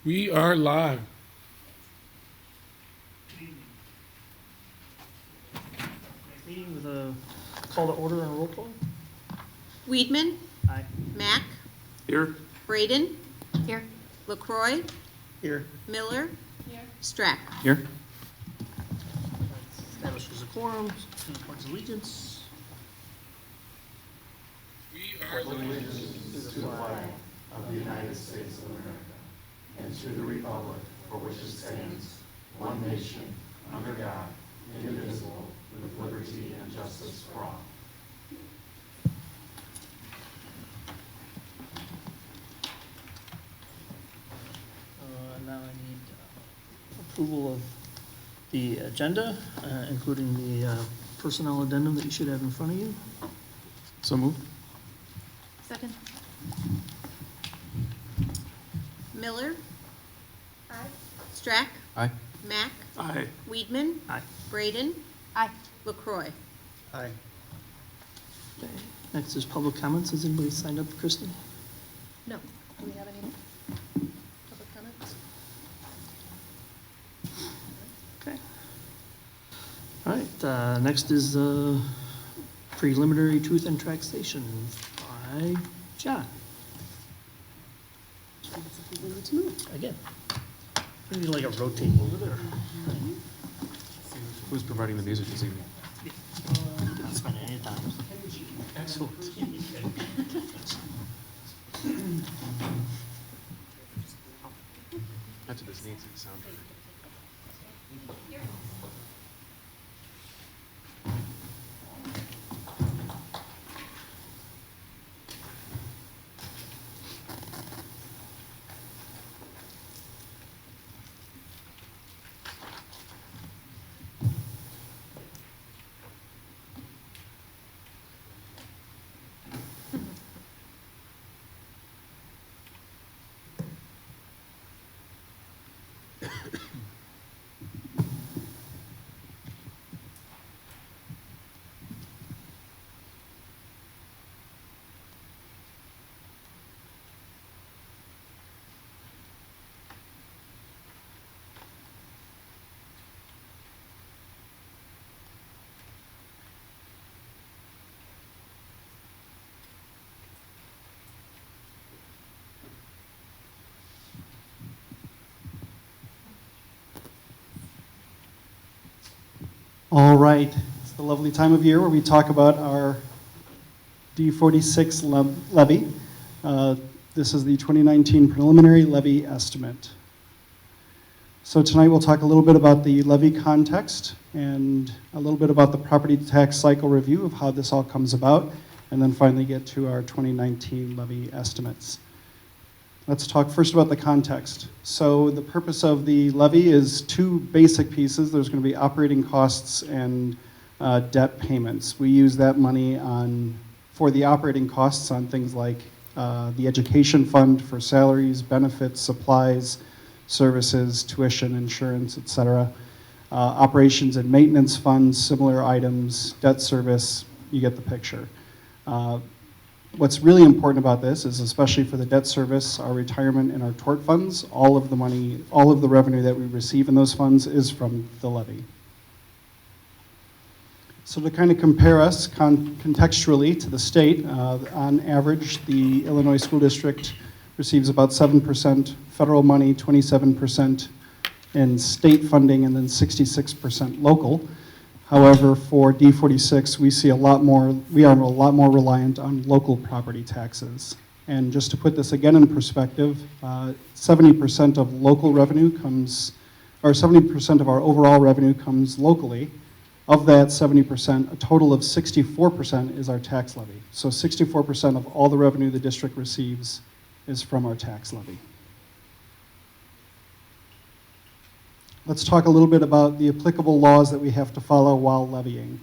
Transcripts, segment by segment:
We are live. Meeting with a call to order and a roll call. Weedman. Aye. Mack. Here. Braden. Here. LaCroy. Here. Miller. Here. Strack. Here. Establishes a quorum, pledge allegiance. We are of the United States of America, and to the republic for which it stands, one nation, under God, indivisible, with liberty and justice for all. Now I need approval of the agenda, including the personnel addendum that you should have in front of you. So moved. Second. Miller. Aye. Strack. Aye. Mack. Aye. Weedman. Aye. Braden. Aye. LaCroy. Aye. Okay. Next is public comments. Has anybody signed up, Kristen? No. Do we have any public comments? Okay. All right, next is preliminary truth and taxation by John. Again. We need like a rotate over there. Who's providing the music this evening? Not spending any time. Excellent. That's what this needs, is a soundtrack. All right, it's the lovely time of year where we talk about our D46 levy. This is the 2019 preliminary levy estimate. So tonight we'll talk a little bit about the levy context and a little bit about the property tax cycle review of how this all comes about, and then finally get to our 2019 levy estimates. Let's talk first about the context. So the purpose of the levy is two basic pieces. There's going to be operating costs and debt payments. We use that money for the operating costs on things like the education fund for salaries, benefits, supplies, services, tuition, insurance, etc. Operations and maintenance funds, similar items, debt service, you get the picture. What's really important about this is, especially for the debt service, our retirement and our tort funds, all of the money, all of the revenue that we receive in those funds is from the levy. So to kind of compare us contextually to the state, on average, the Illinois School District receives about 7% federal money, 27% in state funding, and then 66% local. However, for D46, we are a lot more reliant on local property taxes. And just to put this again in perspective, 70% of local revenue comes, or 70% of our overall revenue comes locally. Of that 70%, a total of 64% is our tax levy. So 64% of all the revenue the district receives is from our tax levy. Let's talk a little bit about the applicable laws that we have to follow while levying.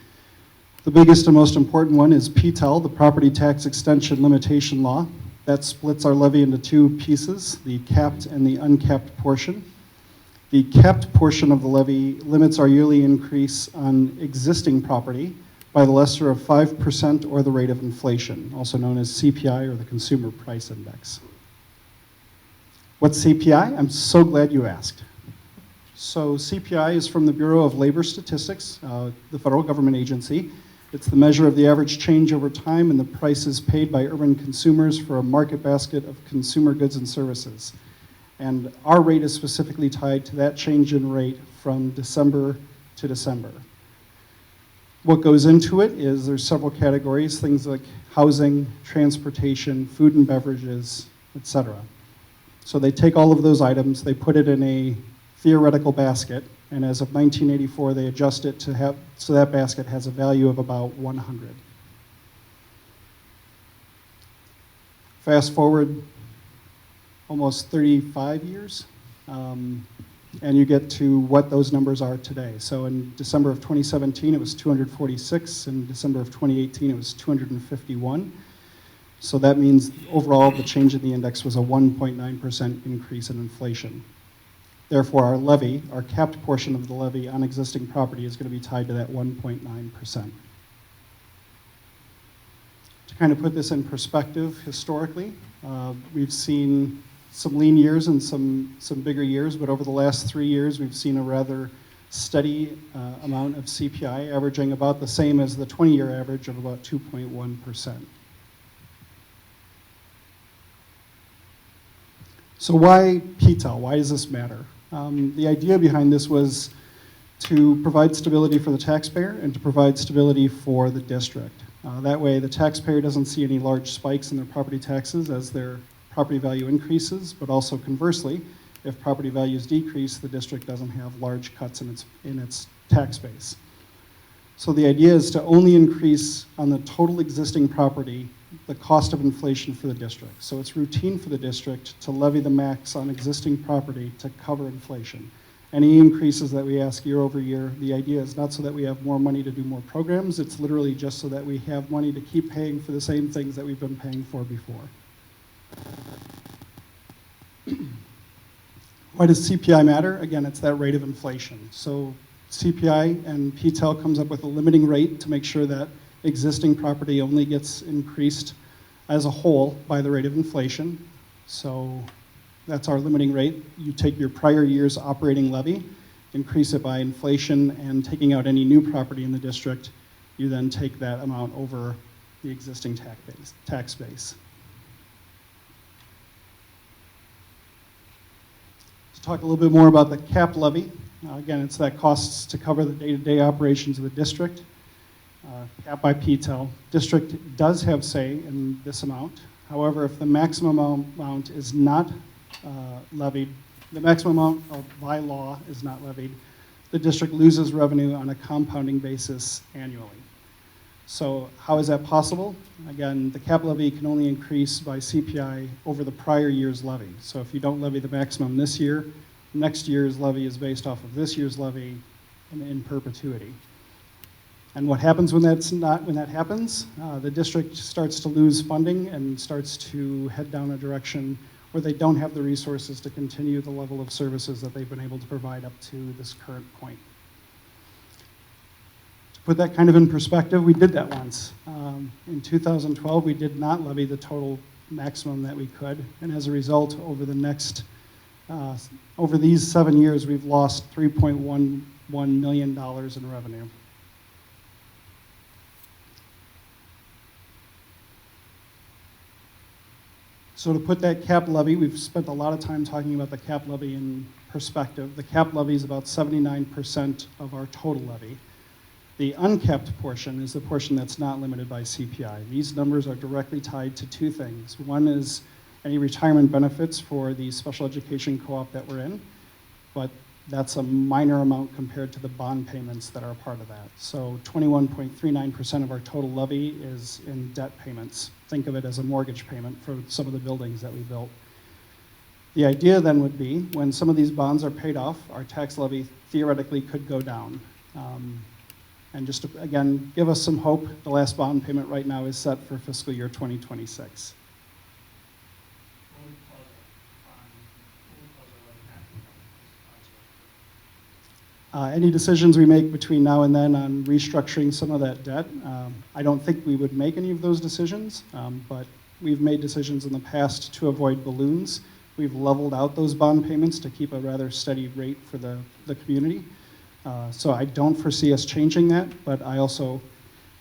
The biggest and most important one is PTEL, the Property Tax Extension Limitation Law. That splits our levy into two pieces, the capped and the uncapped portion. The capped portion of the levy limits our yearly increase on existing property by the lesser of 5% or the rate of inflation, also known as CPI or the Consumer Price Index. What's CPI? I'm so glad you asked. So CPI is from the Bureau of Labor Statistics, the federal government agency. It's the measure of the average change over time in the prices paid by urban consumers for a market basket of consumer goods and services. And our rate is specifically tied to that change in rate from December to December. What goes into it is there's several categories, things like housing, transportation, food and beverages, etc. So they take all of those items, they put it in a theoretical basket, and as of 1984, they adjust it to have, so that basket has a value of about 100. Fast forward almost 35 years, and you get to what those numbers are today. So in December of 2017, it was 246. In December of 2018, it was 251. So that means overall the change in the index was a 1.9% increase in inflation. Therefore, our levy, our capped portion of the levy on existing property is going to be tied to that 1.9%. To kind of put this in perspective historically, we've seen some lean years and some bigger years, but over the last 3 years, we've seen a rather steady amount of CPI, averaging about the same as the 20-year average of about 2.1%. So why PTEL? Why does this matter? The idea behind this was to provide stability for the taxpayer and to provide stability for the district. That way, the taxpayer doesn't see any large spikes in their property taxes as their property value increases, but also conversely, if property values decrease, the district doesn't have large cuts in its tax base. So the idea is to only increase on the total existing property the cost of inflation for the district. So it's routine for the district to levy the max on existing property to cover inflation. Any increases that we ask year over year, the idea is not so that we have more money to do more programs, it's literally just so that we have money to keep paying for the same things that we've been paying for before. Why does CPI matter? Again, it's that rate of inflation. So CPI and PTEL comes up with a limiting rate to make sure that existing property only gets increased as a whole by the rate of inflation. So that's our limiting rate. You take your prior year's operating levy, increase it by inflation, and taking out any new property in the district, you then take that amount over the existing tax base. To talk a little bit more about the cap levy, again, it's that costs to cover the day-to-day operations of the district. Capped by PTEL. District does have say in this amount. However, if the maximum amount is not levied, the maximum amount by law is not levied, the district loses revenue on a compounding basis annually. So how is that possible? Again, the cap levy can only increase by CPI over the prior year's levy. So if you don't levy the maximum this year, next year's levy is based off of this year's levy in perpetuity. And what happens when that happens? The district starts to lose funding and starts to head down a direction where they don't have the resources to continue the level of services that they've been able to provide up to this current point. To put that kind of in perspective, we did that once. In 2012, we did not levy the total maximum that we could, and as a result, over these 7 years, we've lost $3.11 million in revenue. So to put that cap levy, we've spent a lot of time talking about the cap levy in perspective. The cap levy is about 79% of our total levy. The uncapped portion is the portion that's not limited by CPI. These numbers are directly tied to two things. One is any retirement benefits for the special education co-op that we're in, but that's a minor amount compared to the bond payments that are part of that. So 21.39% of our total levy is in debt payments. Think of it as a mortgage payment for some of the buildings that we built. The idea then would be when some of these bonds are paid off, our tax levy theoretically could go down. And just to, again, give us some hope, the last bond payment right now is set for fiscal year 2026. Any decisions we make between now and then on restructuring some of that debt, I don't think we would make any of those decisions, but we've made decisions in the past to avoid balloons We've leveled out those bond payments to keep a rather steady rate for the community. So I don't foresee us changing that, but I also,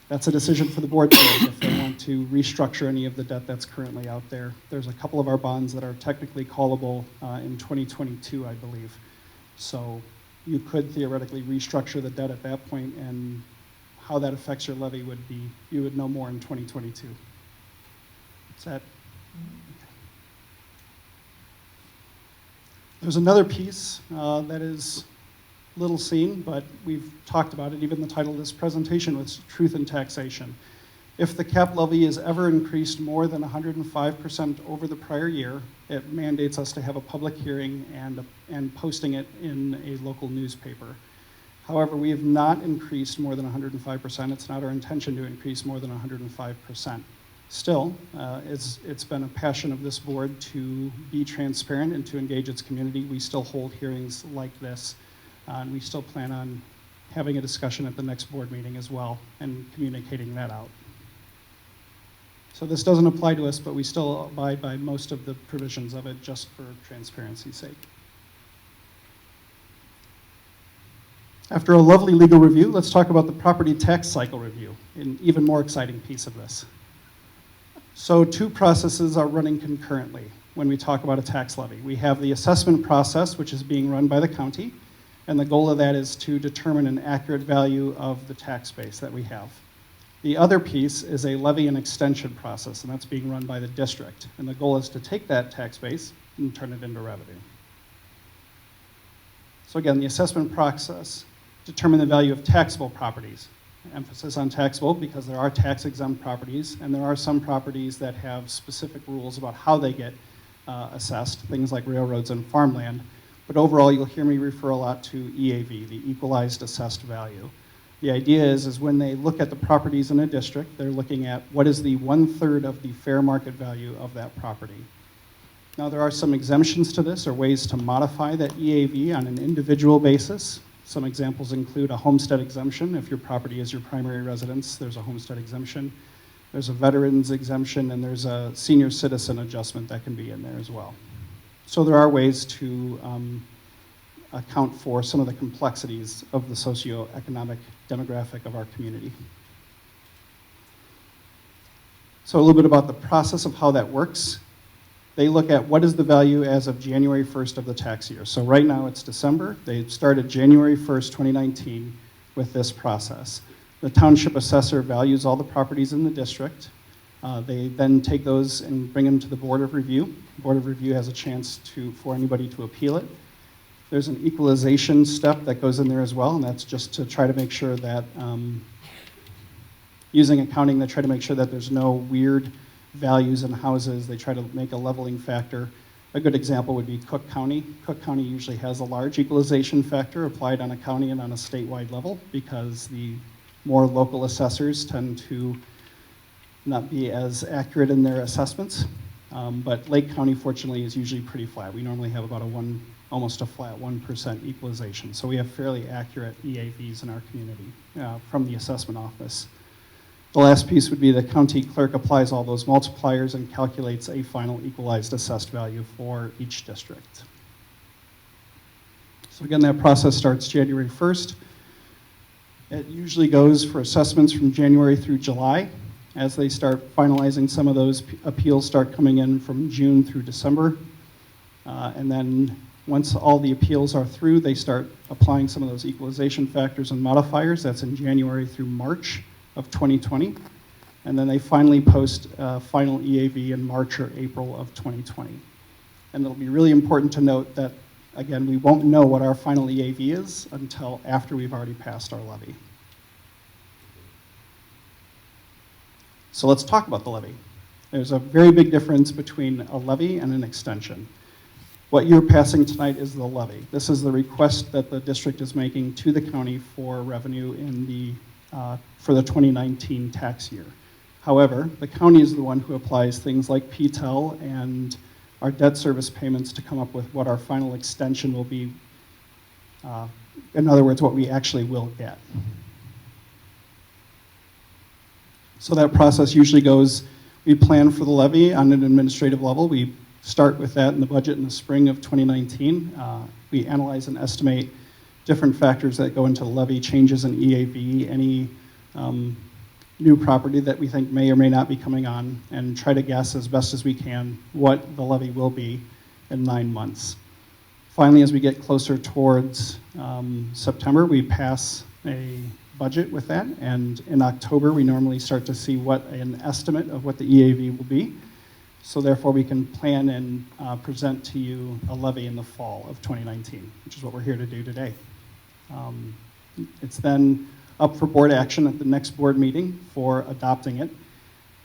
that's a decision for the board to make if they want to restructure any of the debt that's currently out there. There's a couple of our bonds that are technically callable in 2022, I believe. So you could theoretically restructure the debt at that point, and how that affects your levy would be, you would know more in 2022. Is that? There's another piece that is little seen, but we've talked about it. Even the title of this presentation was Truth in Taxation. If the cap levy is ever increased more than 105% over the prior year, it mandates us to have a public hearing and posting it in a local newspaper. However, we have not increased more than 105%. It's not our intention to increase more than 105%. Still, it's been a passion of this board to be transparent and to engage its community. We still hold hearings like this, and we still plan on having a discussion at the next board meeting as well and communicating that out. So this doesn't apply to us, but we still abide by most of the provisions of it just for transparency's sake. After a lovely legal review, let's talk about the property tax cycle review, an even more exciting piece of this. So two processes are running concurrently when we talk about a tax levy. We have the assessment process, which is being run by the county, and the goal of that is to determine an accurate value of the tax base that we have. The other piece is a levy and extension process, and that's being run by the district. And the goal is to take that tax base and turn it into revenue. So again, the assessment process determine the value of taxable properties. Emphasis on taxable because there are tax-exempt properties, and there are some properties that have specific rules about how they get assessed, things like railroads and farmland. But overall, you'll hear me refer a lot to EAV, the Equalized Assessed Value. The idea is when they look at the properties in a district, they're looking at what is the 1/3 of the fair market value of that property. Now, there are some exemptions to this or ways to modify that EAV on an individual basis. Some examples include a homestead exemption. If your property is your primary residence, there's a homestead exemption. There's a veterans exemption, and there's a senior citizen adjustment that can be in there as well. So there are ways to account for some of the complexities of the socioeconomic demographic of our community. So a little bit about the process of how that works. They look at what is the value as of January 1st of the tax year. So right now it's December. They started January 1st, 2019 with this process. The township assessor values all the properties in the district. They then take those and bring them to the Board of Review. The Board of Review has a chance for anybody to appeal it. There's an equalization step that goes in there as well, and that's just to try to make sure that, using accounting, they try to make sure that there's no weird values in houses. They try to make a leveling factor. A good example would be Cook County. Cook County usually has a large equalization factor applied on a county and on a statewide level because the more local assessors tend to not be as accurate in their assessments. But Lake County, fortunately, is usually pretty flat. We normally have about almost a flat 1% equalization. So we have fairly accurate EAVs in our community from the assessment office. The last piece would be the county clerk applies all those multipliers and calculates a final equalized assessed value for each district. So again, that process starts January 1st. It usually goes for assessments from January through July. As they start finalizing, some of those appeals start coming in from June through December. And then once all the appeals are through, they start applying some of those equalization factors and modifiers. That's in January through March of 2020. And then they finally post final EAV in March or April of 2020. And it'll be really important to note that, again, we won't know what our final EAV is until after we've already passed our levy. So let's talk about the levy. There's a very big difference between a levy and an extension. What you're passing tonight is the levy. This is the request that the district is making to the county for revenue for the 2019 tax year. However, the county is the one who applies things like PTEL and our debt service payments to come up with what our final extension will be. In other words, what we actually will get. So that process usually goes, we plan for the levy on an administrative level. We start with that in the budget in the spring of 2019. We analyze and estimate different factors that go into the levy, changes in EAV, any new property that we think may or may not be coming on, and try to guess as best as we can what the levy will be in 9 months. Finally, as we get closer towards September, we pass a budget with that, and in October we normally start to see what an estimate of what the EAV will be. So therefore we can plan and present to you a levy in the fall of 2019, which is what we're here to do today. It's then up for board action at the next board meeting for adopting it,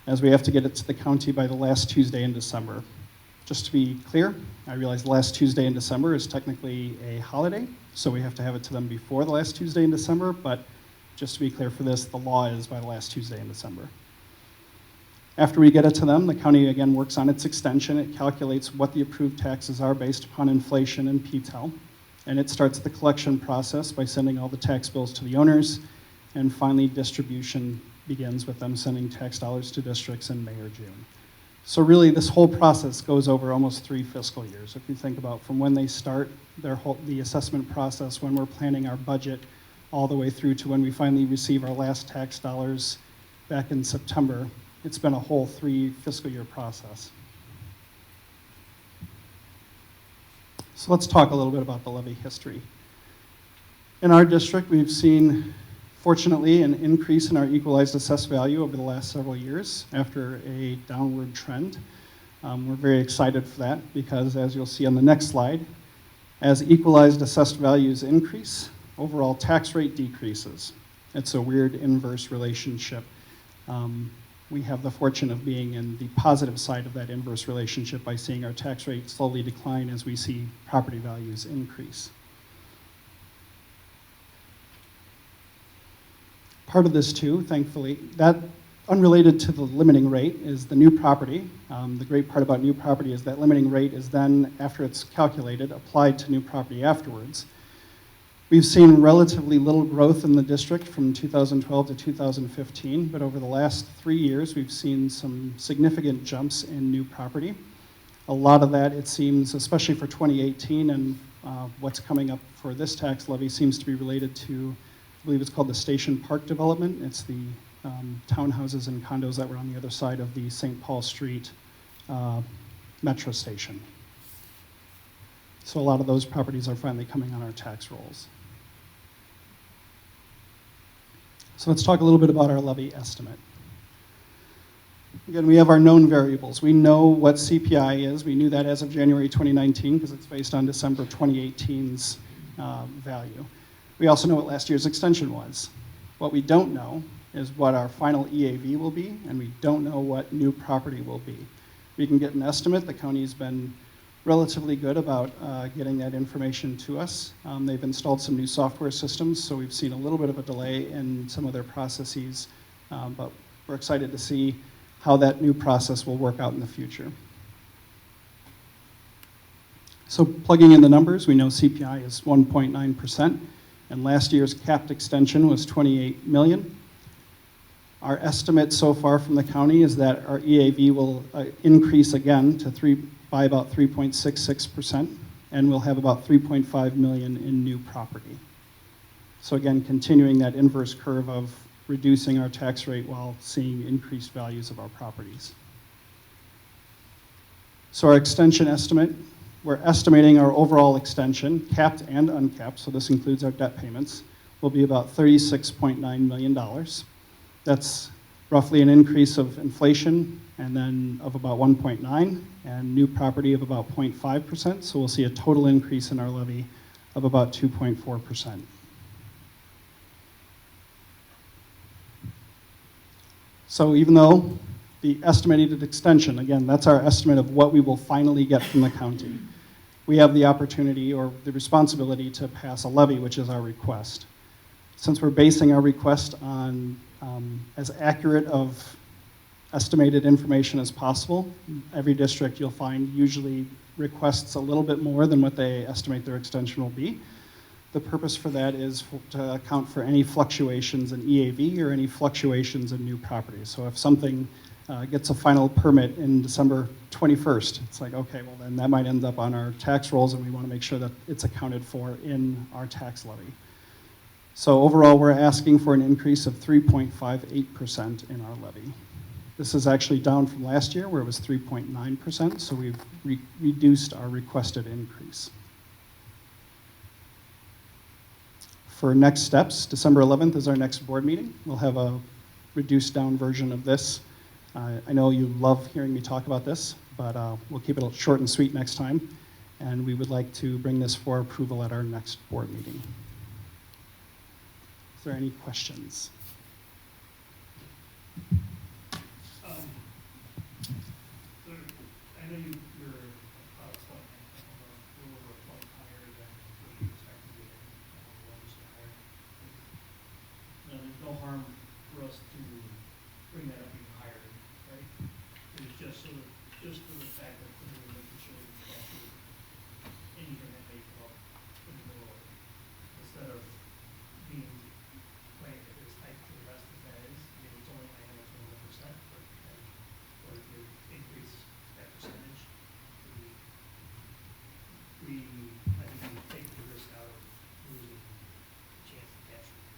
as we have to get it to the county by the last Tuesday in December. Just to be clear, I realize the last Tuesday in December is technically a holiday, so we have to have it to them before the last Tuesday in December, but just to be clear for this, the law is by the last Tuesday in December. After we get it to them, the county again works on its extension. It calculates what the approved taxes are based upon inflation and PTEL, and it starts the collection process by sending all the tax bills to the owners, and finally distribution begins with them sending tax dollars to districts in May or June. So really this whole process goes over almost 3 fiscal years. If you think about from when they start the assessment process, when we're planning our budget, all the way through to when we finally receive our last tax dollars back in September, it's been a whole 3 fiscal year process. So let's talk a little bit about the levy history. In our district, we've seen, fortunately, an increase in our equalized assessed value over the last several years after a downward trend. We're very excited for that because, as you'll see on the next slide, as equalized assessed values increase, overall tax rate decreases. It's a weird inverse relationship. We have the fortune of being in the positive side of that inverse relationship by seeing our tax rate slowly decline as we see property values increase. Part of this too, thankfully, that unrelated to the limiting rate is the new property. The great part about new property is that limiting rate is then, after it's calculated, applied to new property afterwards. We've seen relatively little growth in the district from 2012 to 2015, but over the last 3 years, we've seen some significant jumps in new property. A lot of that, it seems, especially for 2018 and what's coming up for this tax levy, seems to be related to, I believe it's called the Station Park development. It's the townhouses and condos that were on the other side of the St. Paul Street metro station. So a lot of those properties are finally coming on our tax rolls. So let's talk a little bit about our levy estimate. Again, we have our known variables. We know what CPI is. We knew that as of January 2019 because it's based on December 2018's value. We also know what last year's extension was. What we don't know is what our final EAV will be, and we don't know what new property will be. We can get an estimate. The county's been relatively good about getting that information to us. They've installed some new software systems, so we've seen a little bit of a delay in some of their processes, but we're excited to see how that new process will work out in the future. So plugging in the numbers, we know CPI is 1.9%, and last year's capped extension was $28 million. Our estimate so far from the county is that our EAV will increase again to by about 3.66%, and we'll have about 3.5 million in new property. So again, continuing that inverse curve of reducing our tax rate while seeing increased values of our properties. So our extension estimate, we're estimating our overall extension, capped and uncapped, so this includes our debt payments, will be about $36.9 million. That's roughly an increase of inflation and then of about 1.9, and new property of about 0.5%, so we'll see a total increase in our levy of about 2.4%. So even though the estimated extension, again, that's our estimate of what we will finally get from the county, we have the opportunity or the responsibility to pass a levy, which is our request. Since we're basing our request on as accurate of estimated information as possible, every district you'll find usually requests a little bit more than what they estimate their extension will be. The purpose for that is to account for any fluctuations in EAV or any fluctuations in new properties. So if something gets a final permit in December 21st. It's like, okay, well then that might end up on our tax rolls, and we want to make sure that it's accounted for in our tax levy. So overall, we're asking for an increase of 3.58% in our levy. This is actually down from last year where it was 3.9%, so we've reduced our requested increase. For next steps, December 11th is our next board meeting. We'll have a reduced down version of this. I know you love hearing me talk about this, but we'll keep it short and sweet next time. And we would like to bring this for approval at our next board meeting. Is there any questions? I know you're about a point, a little over a point higher than what you expected to get, higher. No, there's no harm for us to bring that up even higher, right? It's just so that, just for the fact that we're making sure we can capture anything that may come up in the middle of it, instead of being playing it as tight to the rest as that is. I mean, it's only, I know it's only 1%, but or if you increase that percentage, I think we take the risk out of losing the chance to capture it.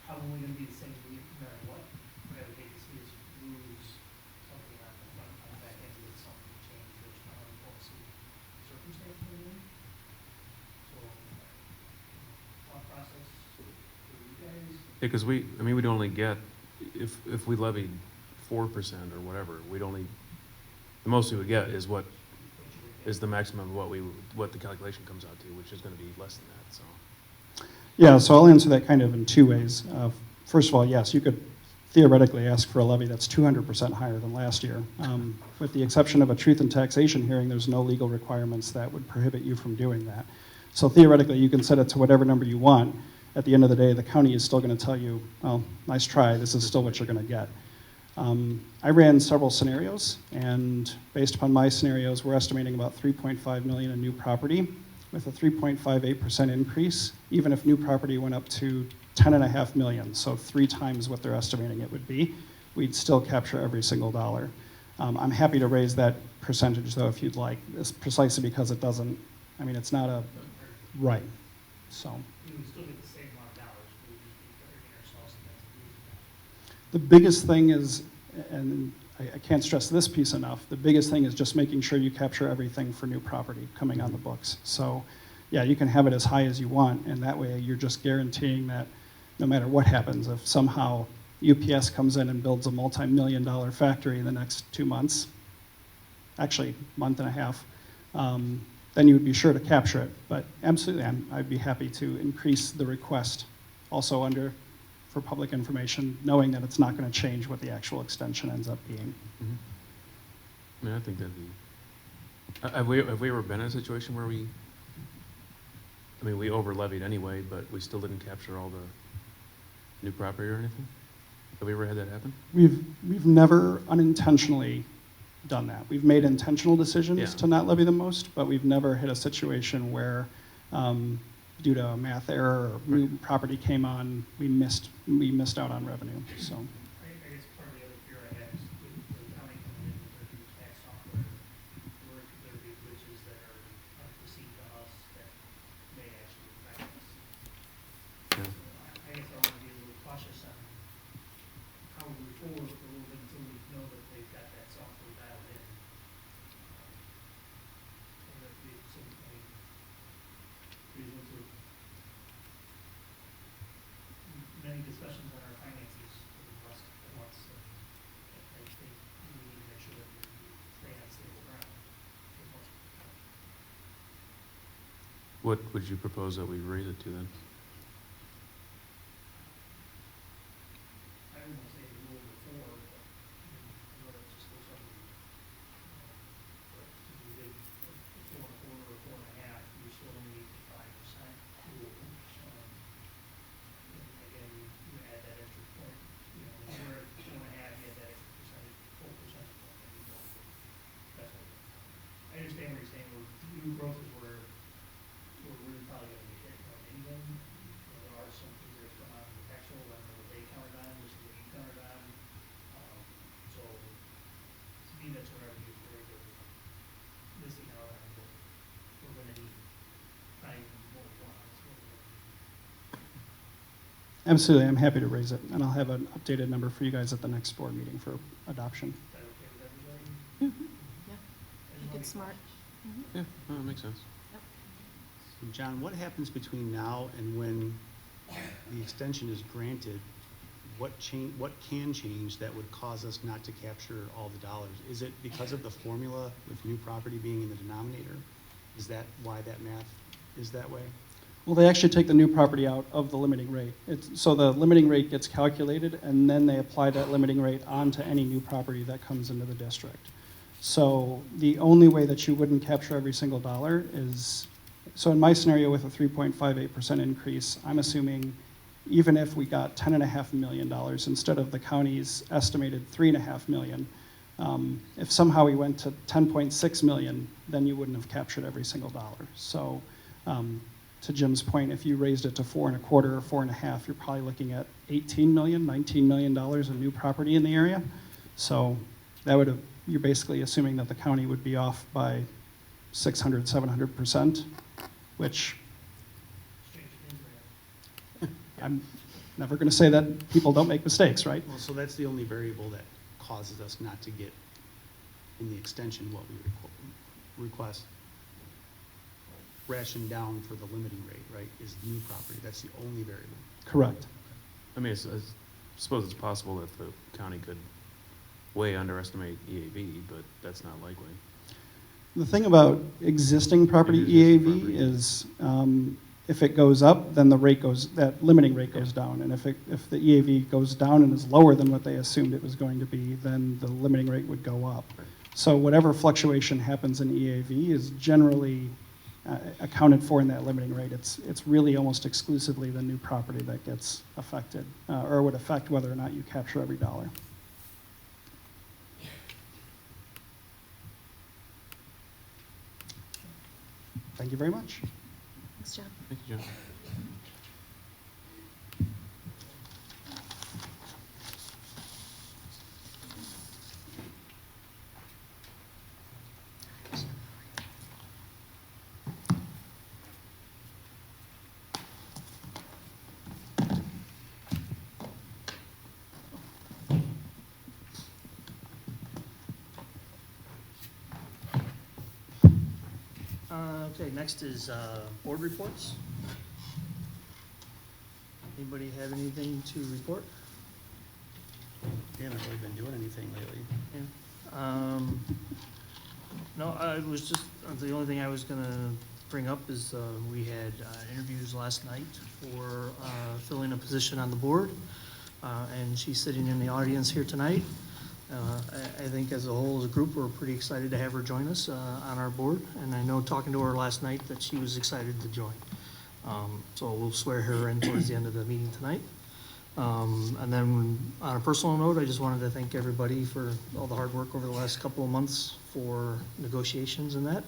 Probably going to be the same no matter what. What I would hate to see is lose something on the front, on the back end with something change based on policy circumstances. So, thought process for you guys. Because we'd only get, if we levied 4% or whatever, the most we would get is what is the maximum of what the calculation comes out to, which is going to be less than that, so. Yeah, so I'll answer that kind of in two ways. First of all, yes, you could theoretically ask for a levy that's 200% higher than last year. With the exception of a truth and taxation hearing, there's no legal requirements that would prohibit you from doing that. So theoretically, you can set it to whatever number you want. At the end of the day, the county is still going to tell you, well, nice try, this is still what you're going to get. I ran several scenarios, and based upon my scenarios, we're estimating about $3.5 million in new property with a 3.58% increase, even if new property went up to $10.5 million, so 3 times what they're estimating it would be, we'd still capture every single dollar. I'm happy to raise that percentage, though, if you'd like, it's precisely because it doesn't, I mean, it's not a, right, so. You would still get the same amount of dollars, we would just be covering ourselves against losing that. The biggest thing is, and I can't stress this piece enough, the biggest thing is just making sure you capture everything for new property coming on the books. So, yeah, you can have it as high as you want, and that way you're just guaranteeing that no matter what happens, if somehow UPS comes in and builds a multi-million-dollar factory in the next 2 months, actually month and a half, then you would be sure to capture it. But absolutely, I'd be happy to increase the request also for public information, knowing that it's not going to change what the actual extension ends up being. Mhm. I mean, I think that'd be, have we ever been in a situation where we over levied anyway, but we still didn't capture all the new property or anything? Have we ever had that happen? We've never unintentionally done that. We've made intentional decisions to not levy the most, but we've never hit a situation where due to a math error or new property came on, we missed out on revenue. So. I guess part of the other fear I have is the county coming in with their new tax software, where could there be glitches that are unforeseen to us that may actually affect us? Yeah. So I guess I want to be a little cautious on how we move forward for a little bit until we know that they've got that software dialed in. And that we, so, I mean, we went through many discussions on our finances over the last couple of months. I think we need to make sure that we stay on stable ground as much as we can. What would you propose that we raise it to then? I wouldn't say a little before, but I know that just goes on. But if you did a 4.25 or 4.5, you're still only at 5% rule. And again, you add that extra point, if you're at 4.5, you add that extra percentage, full percentage point, and you go. That's what, I understand what you're saying, where new growth is where we're probably gonna be hit more than anything. There are some things that are going on with actual, I don't know what they counted on, versus what you counted on. Absolutely, I'm happy to raise it, and I'll have an updated number for you guys at the next board meeting for adoption. Is that okay with everybody? Yeah, I think it's smart. Yeah, no, that makes sense. So John, what happens between now and when the extension is granted? What can change that would cause us not to capture all the dollars? Is it because of the formula with new property being in the denominator? Is that why that math is that way? Well, they actually take the new property out of the limiting rate. So the limiting rate gets calculated, and then they apply that limiting rate onto any new property that comes into the district. So the only way that you wouldn't capture every single dollar is, so in my scenario with a 3.58% increase, I'm assuming even if we got $10.5 million instead of the county's estimated $3.5 million, if somehow we went to 10.6 million, then you wouldn't have captured every single dollar. So to Jim's point, if you raised it to 4.25 or 4.5, you're probably looking at 18 million, 19 million dollars of new property in the area. So that would have, you're basically assuming that the county would be off by 600, 700%, which Exchange in I'm never going to say that people don't make mistakes, right? Well, so that's the only variable that causes us not to get in the extension what we request. Ration down for the limiting rate, right, is new property. That's the only variable. Correct. I mean, I suppose it's possible that the county could way underestimate EAV, but that's not likely. The thing about existing property Existing EAV property. is if it goes up, then the rate goes, that limiting rate goes down. And if the EAV goes down and is lower than what they assumed it was going to be, then the limiting rate would go up. Right. So whatever fluctuation happens in EAV is generally accounted for in that limiting rate. It's really almost exclusively the new property that gets affected, or would affect whether or not you capture every dollar. Thank you very much. Thanks, John. Thank you, John. Okay, next is board reports. Anybody have anything to report? We haven't really been doing anything lately. No, I was just, the only thing I was gonna bring up is we had interviews last night for filling a position on the board. And she's sitting in the audience here tonight. I think as a whole, as a group, we're pretty excited to have her join us on our board. And I know talking to her last night that she was excited to join. So we'll swear her in towards the end of the meeting tonight. And then on a personal note, I just wanted to thank everybody for all the hard work over the last couple of months for negotiations and that.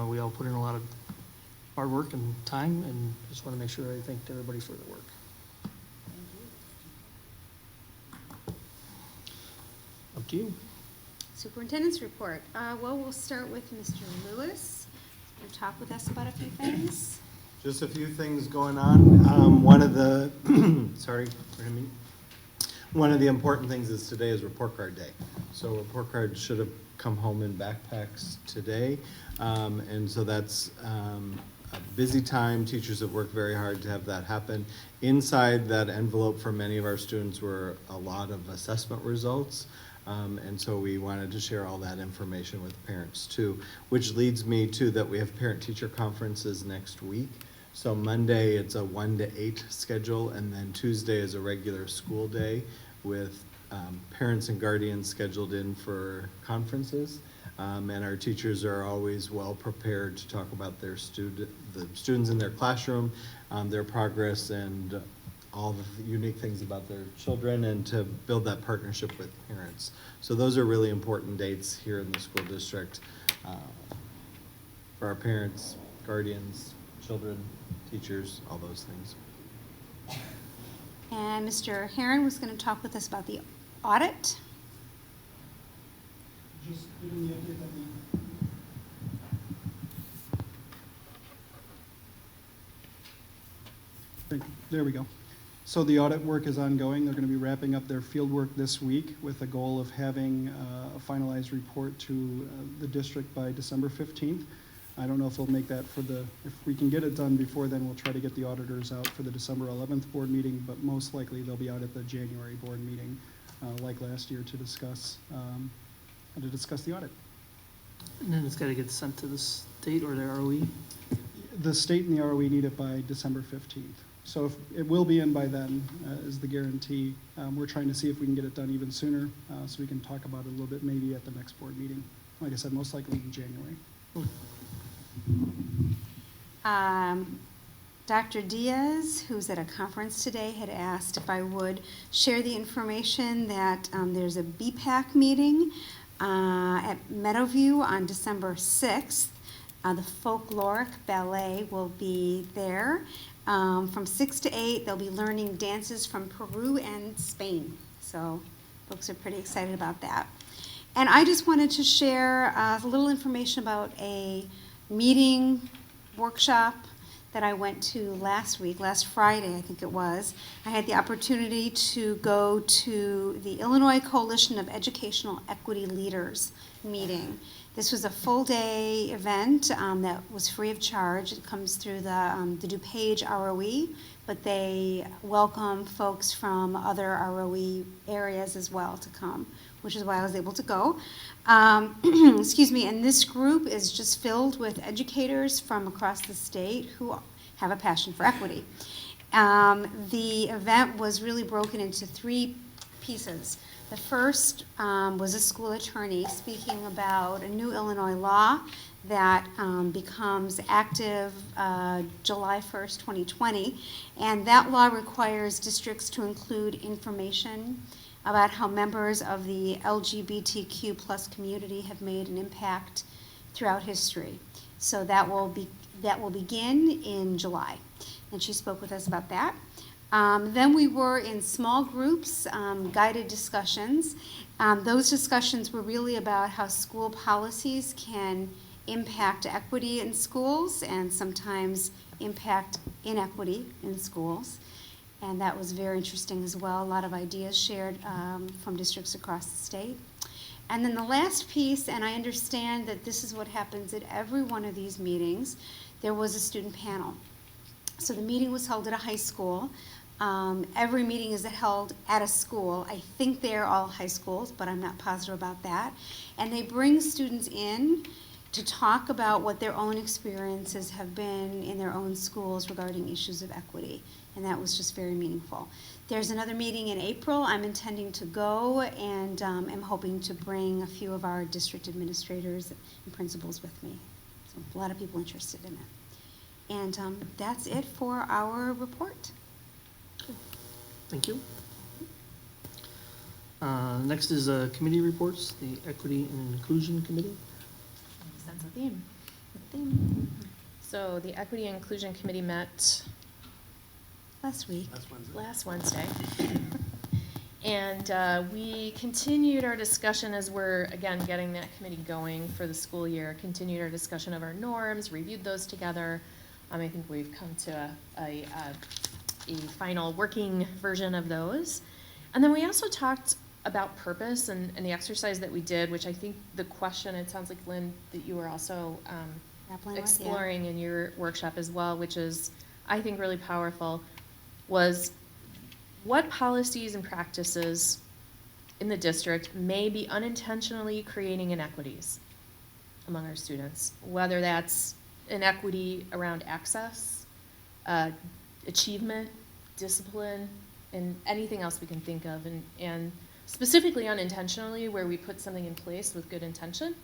We all put in a lot of hard work and time, and just want to make sure I thanked everybody for their work. Up to you. Superintendent's report. Well, we'll start with Mr. Lewis. He's going to talk with us about a few things. Just a few things going on. One of the, sorry, one of the important things is today is report card day. So report cards should have come home in backpacks today. And so that's a busy time. Teachers have worked very hard to have that happen. Inside that envelope for many of our students were a lot of assessment results. And so we wanted to share all that information with parents too, which leads me to that we have parent-teacher conferences next week. So Monday, it's a 1 to 8 schedule, and then Tuesday is a regular school day with parents and guardians scheduled in for conferences. And our teachers are always well prepared to talk about the students in their classroom, their progress, and all the unique things about their children, and to build that partnership with parents. So those are really important dates here in the school district for our parents, guardians, children, teachers, all those things. And Mr. Herron was going to talk with us about the audit. Just giving the update that there we go. So the audit work is ongoing. They're going to be wrapping up their field work this week with the goal of having a finalized report to the district by December 15th. I don't know if they'll make that if we can get it done before then, we'll try to get the auditors out for the December 11th board meeting, but most likely they'll be out at the January board meeting, like last year, to discuss the audit. And then it's gotta get sent to the state or the ROE? The state and the ROE need it by December 15th. So it will be in by then, is the guarantee. We're trying to see if we can get it done even sooner, so we can talk about it a little bit maybe at the next board meeting. Like I said, most likely in January. Dr. Diaz, who's at a conference today, had asked if I would share the information that there's a BPAC meeting at Meadowview on December 6th. The folkloric ballet will be there. From 6 to 8, they'll be learning dances from Peru and Spain. So folks are pretty excited about that. And I just wanted to share a little information about a meeting workshop that I went to last Friday, I think it was. I had the opportunity to go to the Illinois Coalition of Educational Equity Leaders meeting. This was a full-day event that was free of charge. It comes through the DuPage ROE, but they welcome folks from other ROE areas as well to come, which is why I was able to go. Excuse me, and this group is just filled with educators from across the state who have a passion for equity. The event was really broken into 3 pieces. The first was a school attorney speaking about a new Illinois law that becomes active July 1st, 2020, and that law requires districts to include information about how members of the LGBTQ plus community have made an impact throughout history. So that will begin in July, and she spoke with us about that. Then we were in small groups, guided discussions. Those discussions were really about how school policies can impact equity in schools and sometimes impact inequity in schools. And that was very interesting as well. A lot of ideas shared from districts across the state. And then the last piece, and I understand that this is what happens at every one of these meetings, there was a student panel. So the meeting was held at a high school. Every meeting is held at a school. I think they're all high schools, but I'm not positive about that. And they bring students in to talk about what their own experiences have been in their own schools regarding issues of equity. And that was just very meaningful. There's another meeting in April. I'm intending to go, and am hoping to bring a few of our district administrators and principals with me. So a lot of people interested in it. And that's it for our report. Thank you. Next is committee reports, the Equity and Inclusion Committee. Sense of theme. So the Equity and Inclusion Committee met Last week. last Wednesday. And we continued our discussion as we're, again, getting that committee going for the school year, continued our discussion of our norms, reviewed those together. I think we've come to a final working version of those. And then we also talked about purpose and the exercise that we did, which I think the question, it sounds like, Lynn, that you were also exploring in your workshop as well, which is, I think, really powerful, was what policies and practices in the district may be unintentionally creating inequities among our students, whether that's inequity around access, achievement, discipline, and anything else we can think of, and specifically unintentionally, where we put something in place with good intention,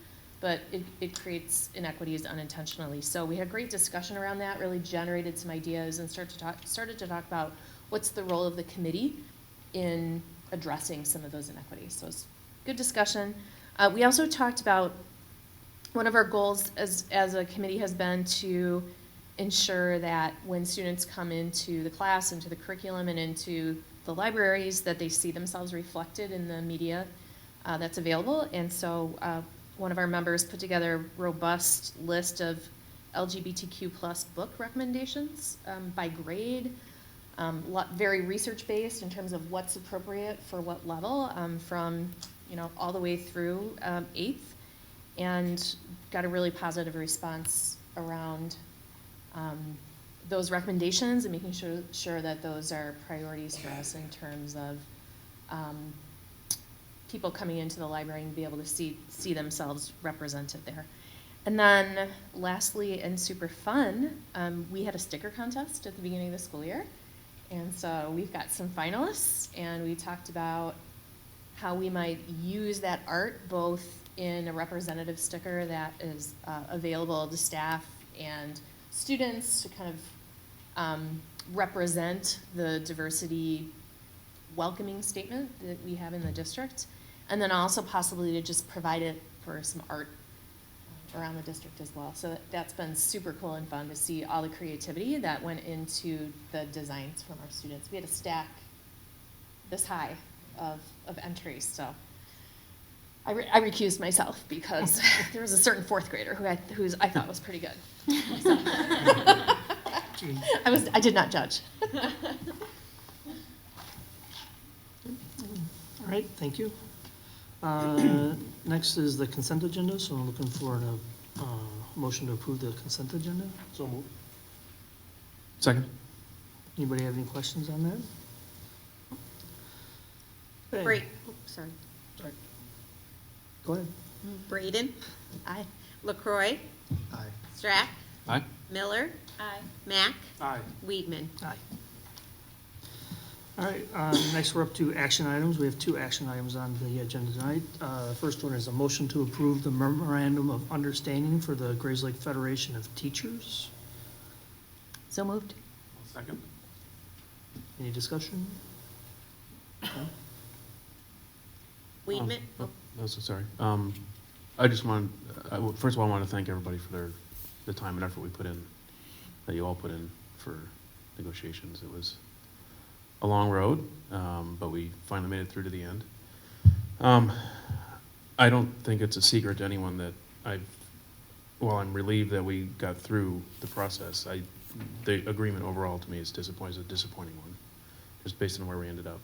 but it creates inequities unintentionally. So we had great discussion around that, really generated some ideas, and started to talk about what's the role of the committee in addressing some of those inequities. So it's good discussion. We also talked about one of our goals as a committee has been to ensure that when students come into the class, into the curriculum, and into the libraries, that they see themselves reflected in the media that's available. And so one of our members put together a robust list of LGBTQ plus book recommendations by grade, Very research-based in terms of what's appropriate for what level, from, all the way through 8th. And got a really positive response around those recommendations and making sure that those are priorities for us in terms of people coming into the library and be able to see themselves represented there. And then lastly, and super fun, we had a sticker contest at the beginning of the school year. And so we've got some finalists, and we talked about how we might use that art both in a representative sticker that is available to staff and students to kind of represent the diversity welcoming statement that we have in the district, and then also possibly to just provide it for some art around the district as well. So that's been super cool and fun to see all the creativity that went into the designs from our students. We had a stack this high of entries, so I recused myself because there was a certain 4th grader who I thought was pretty good. So. I did not judge. All right, thank you. Next is the consent agenda, so I'm looking for a motion to approve the consent agenda. So moved. Second. Anybody have any questions on that? Okay. Great, sorry. Sorry. Go ahead. Braden, Aye. LaCroy, Aye. Strack, Aye. Miller, Mack, Aye. Weedman. Aye. All right, next we're up to action items. We have 2 action items on the agenda tonight. First one is a motion to approve the memorandum of understanding for the Grays Lake Federation of Teachers. So moved. Second. Any discussion? Okay. Weedman, No, so sorry. I just want, first of all, I want to thank everybody for the time and effort we put in, that you all put in for negotiations. It was a long road, but we finally made it through to the end. I don't think it's a secret to anyone that while I'm relieved that we got through the process, the agreement overall to me is a disappointing one, just based on where we ended up.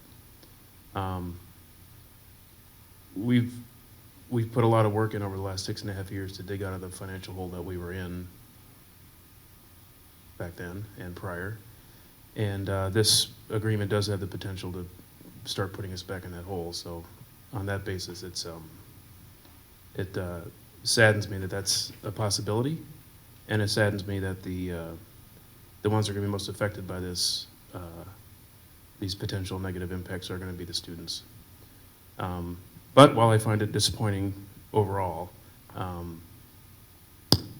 We've put a lot of work in over the last 6.5 years to dig out of the financial hole that we were in back then and prior. And this agreement does have the potential to start putting us back in that hole. So on that basis, it saddens me that that's a possibility, and it saddens me that the ones that are going to be most affected by this, these potential negative impacts, are going to be the students. But while I find it disappointing overall,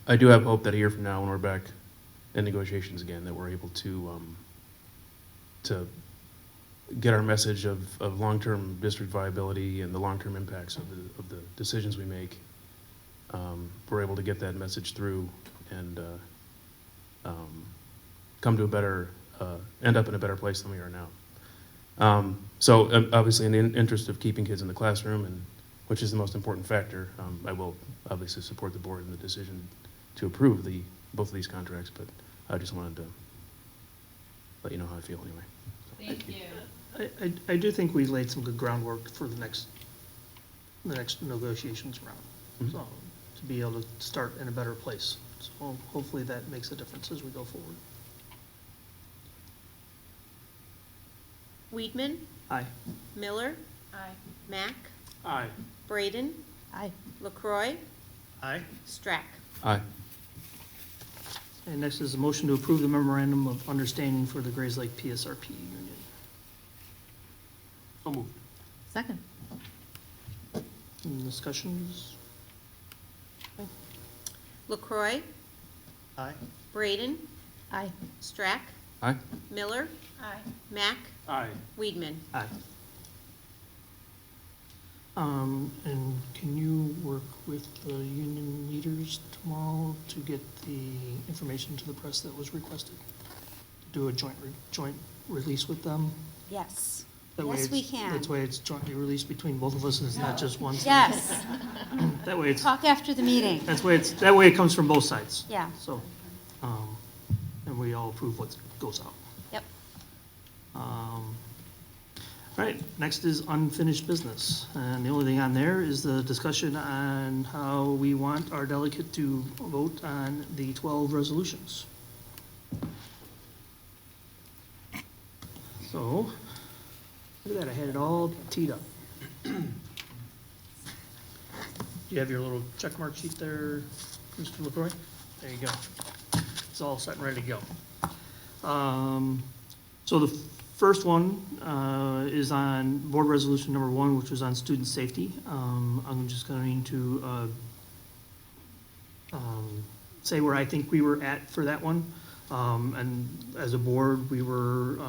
I do have hope that a year from now, when we're back in negotiations again, that we're able to get our message of long-term district viability and the long-term impacts of the decisions we make. We're able to get that message through and come to a better, end up in a better place than we are now. So obviously, in the interest of keeping kids in the classroom, and which is the most important factor, I will obviously support the board in the decision to approve both of these contracts. But I just wanted to let you know how I feel anyway. So, Thank you. I do think we laid some good groundwork for the next negotiations round. Mhm. So to be able to start in a better place. So hopefully that makes a difference as we go forward. Weedman, Aye. Miller, Mack, Aye. Braden, Aye. LaCroy, Aye. Strack. Aye. And next is a motion to approve the memorandum of understanding for the Grays Lake PSRP Union. So moved. Second. Any discussions? LaCroy, Aye. Braden, Aye. Strack, Aye. Miller, Mack, Aye. Weedman. Aye. And can you work with the union leaders tomorrow to get the information to the press that was requested? Do a joint release with them? Yes. That way Yes, we it's- can. That's why it's jointly released between both of us, and it's not just one side. Yes. That way it's, Talk after the meeting. that way it comes from both sides. Yeah. So, and we all approve what goes out. Yep. All right, next is unfinished business. And the only thing on there is the discussion on how we want our delegate to vote on the 12 resolutions. So, look at that, I had it all teed up. You have your little check mark sheet there, Mr. LaCroy? There you go. It's all set and ready to go. So the first one is on board resolution number 1, which was on student safety. I'm just going to say where I think we were at for that one. And as a board, we were,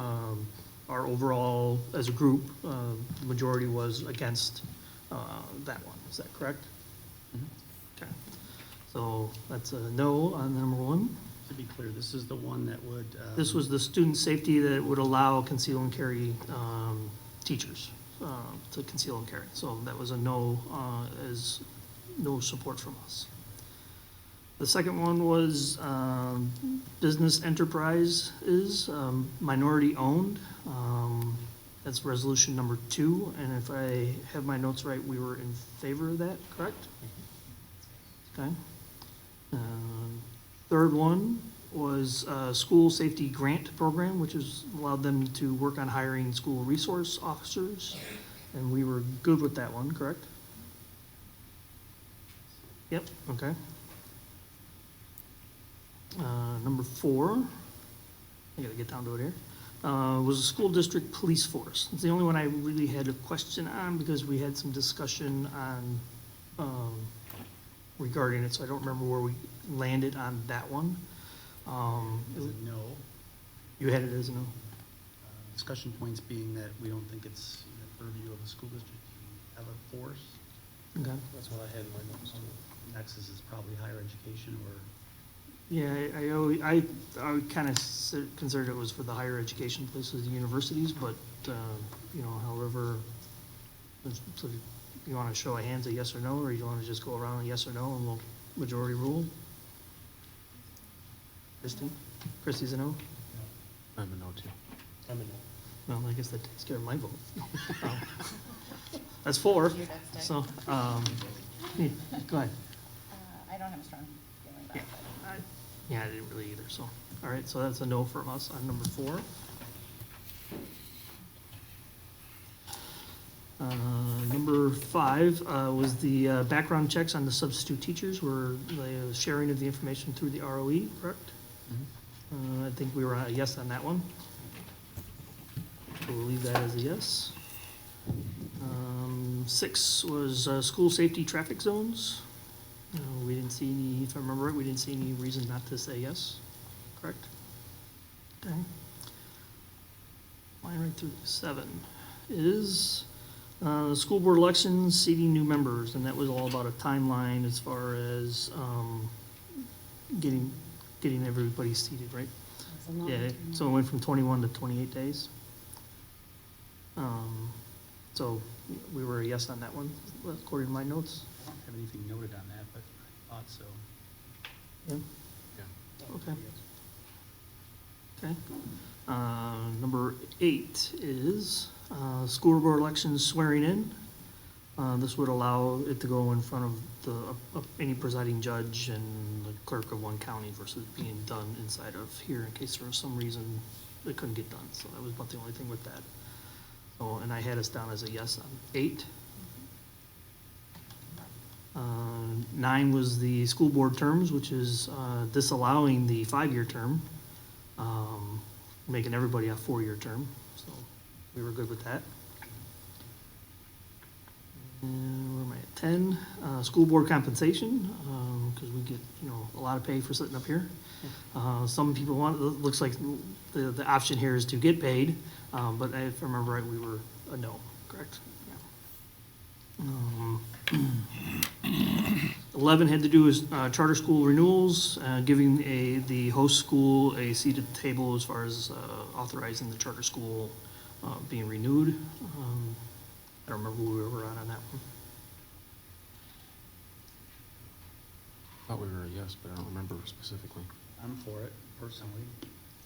our overall, as a group, the majority was against that one. Is that correct? Okay. So that's a no on number 1. To be clear, this is the one that would. This was the student safety that would allow conceal and carry teachers to conceal and carry. So that was a no, as no support from us. The second one was business enterprise is minority owned. That's resolution number 2. And if I have my notes right, we were in favor of that, correct? Okay. Third one was school safety grant program, which has allowed them to work on hiring school resource officers, and we were good with that one, correct? Yep, okay. Number 4, I gotta get down to it here, was the school district police force. It's the only one I really had a question on because we had some discussion on regarding it, so I don't remember where we landed on that one. As a no. You had it as a no? Discussion points being that we don't think it's in the purview of the school district to have a force. Okay. That's what I had in my notes. Nexus is probably higher education or. Yeah, I kind of considered it was for the higher education places, the universities, but, you know, however, so you want to show a hands a yes or no, or you want to just go around a yes or no and we'll majority rule? Christie's a no? I'm a no too. I'm a no. Well, I guess that takes care of my vote. That's 4, so, go ahead. I don't have a strong feeling about Yeah, it. yeah, I didn't really either, so, all right, so that's a no from us on number 4. Number 5 was the background checks on the substitute teachers, were the sharing of the information through the ROE, correct? I think we were a yes on that one. So we'll leave that as a yes. 6 was school safety traffic zones. We didn't see any, if I remember right, we didn't see any reason not to say yes, correct? Okay. Line right through 7 is school board elections, seating new members, and that was all about a timeline as far as getting everybody seated, right? Yeah, so it went from 21 to 28 days. So we were a yes on that one, according to my notes. I don't have anything noted on that, but I thought so. Yeah? Yeah. Okay. Number 8 is school board elections swearing in. This would allow it to go in front of any presiding judge and the clerk of one county versus being done inside of here in case there was some reason it couldn't get done. So that was about the only thing with that. So, and I had us down as a yes on 8. 9 was the school board terms, which is disallowing the 5-year term, making everybody a 4-year term. So we were good with that. And where am I at? 10, school board compensation, because we get, you know, a lot of pay for sitting up here. Some people want, it looks like the option here is to get paid, but if I remember right, we were a no, correct? Yeah. 11 had to do with charter school renewals, giving the host school a seat at the table as far as authorizing the charter school being renewed. I don't remember where we were on that one. Thought we were a yes, but I don't remember specifically. I'm for it personally.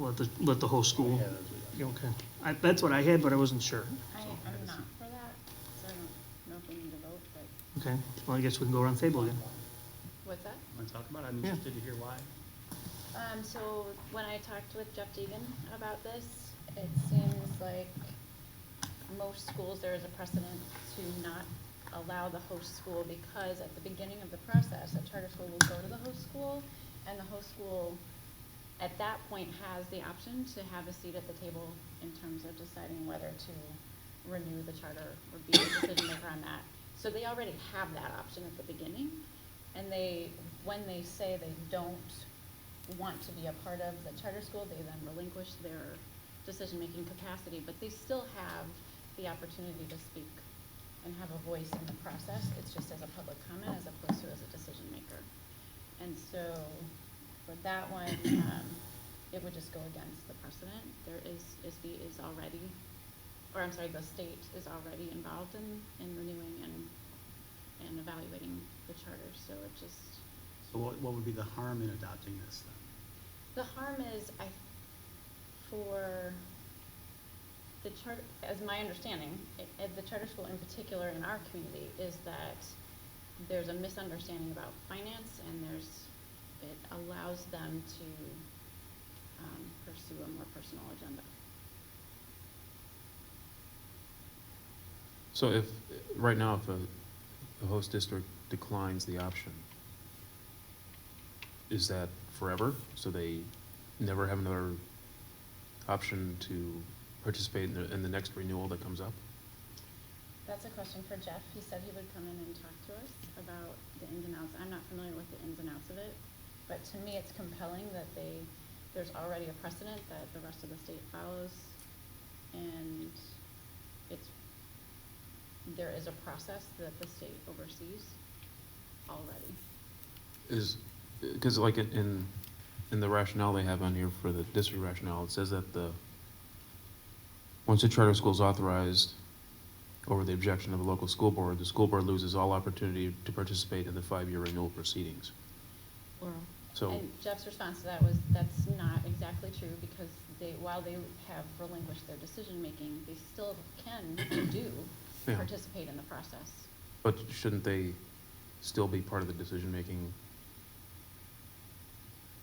let the whole school. Yeah, okay. That's what I had, but I wasn't sure. I'm not for that, so I don't know if we need to vote, but Okay, well, I guess we can go around the table again. What's that? Want to talk about it? I'm Yeah. interested to hear why. So when I talked with Jeff Deegan about this, it seems like most schools, there is a precedent to not allow the host school because at the beginning of the process, a charter school will go to the host school, and the host school at that point has the option to have a seat at the table in terms of deciding whether to renew the charter or be a decision maker on that. So they already have that option at the beginning, and when they say they don't want to be a part of the charter school, they then relinquish their decision-making capacity, but they still have the opportunity to speak and have a voice in the process. It's just as a public comment as opposed to as a decision maker. And so for that one, it would just go against the precedent. There is, ISB is already, or I'm sorry, the state is already involved in renewing and evaluating the charter, so it just. So what would be the harm in adopting this then? The harm is, for the charter, as my understanding, at the charter school in particular in our community, is that there's a misunderstanding about finance, and it allows them to pursue a more personal agenda. So if, right now, if a host district declines the option, is that forever? So they never have another option to participate in the next renewal that comes up? That's a question for Jeff. He said he would come in and talk to us about the ins and outs. I'm not familiar with the ins and outs of it, but to me it's compelling that there's already a precedent that the rest of the state follows, and there is a process that the state oversees already. Because like in the rationale they have on here for the district rationale, it says that once a charter school is authorized over the objection of the local school board, the school board loses all opportunity to participate in the 5-year renewal proceedings. So, And Jeff's response to that was, that's not exactly true, because while they have relinquished their decision-making, they still can and do Yeah. participate in the process. but shouldn't they still be part of the decision-making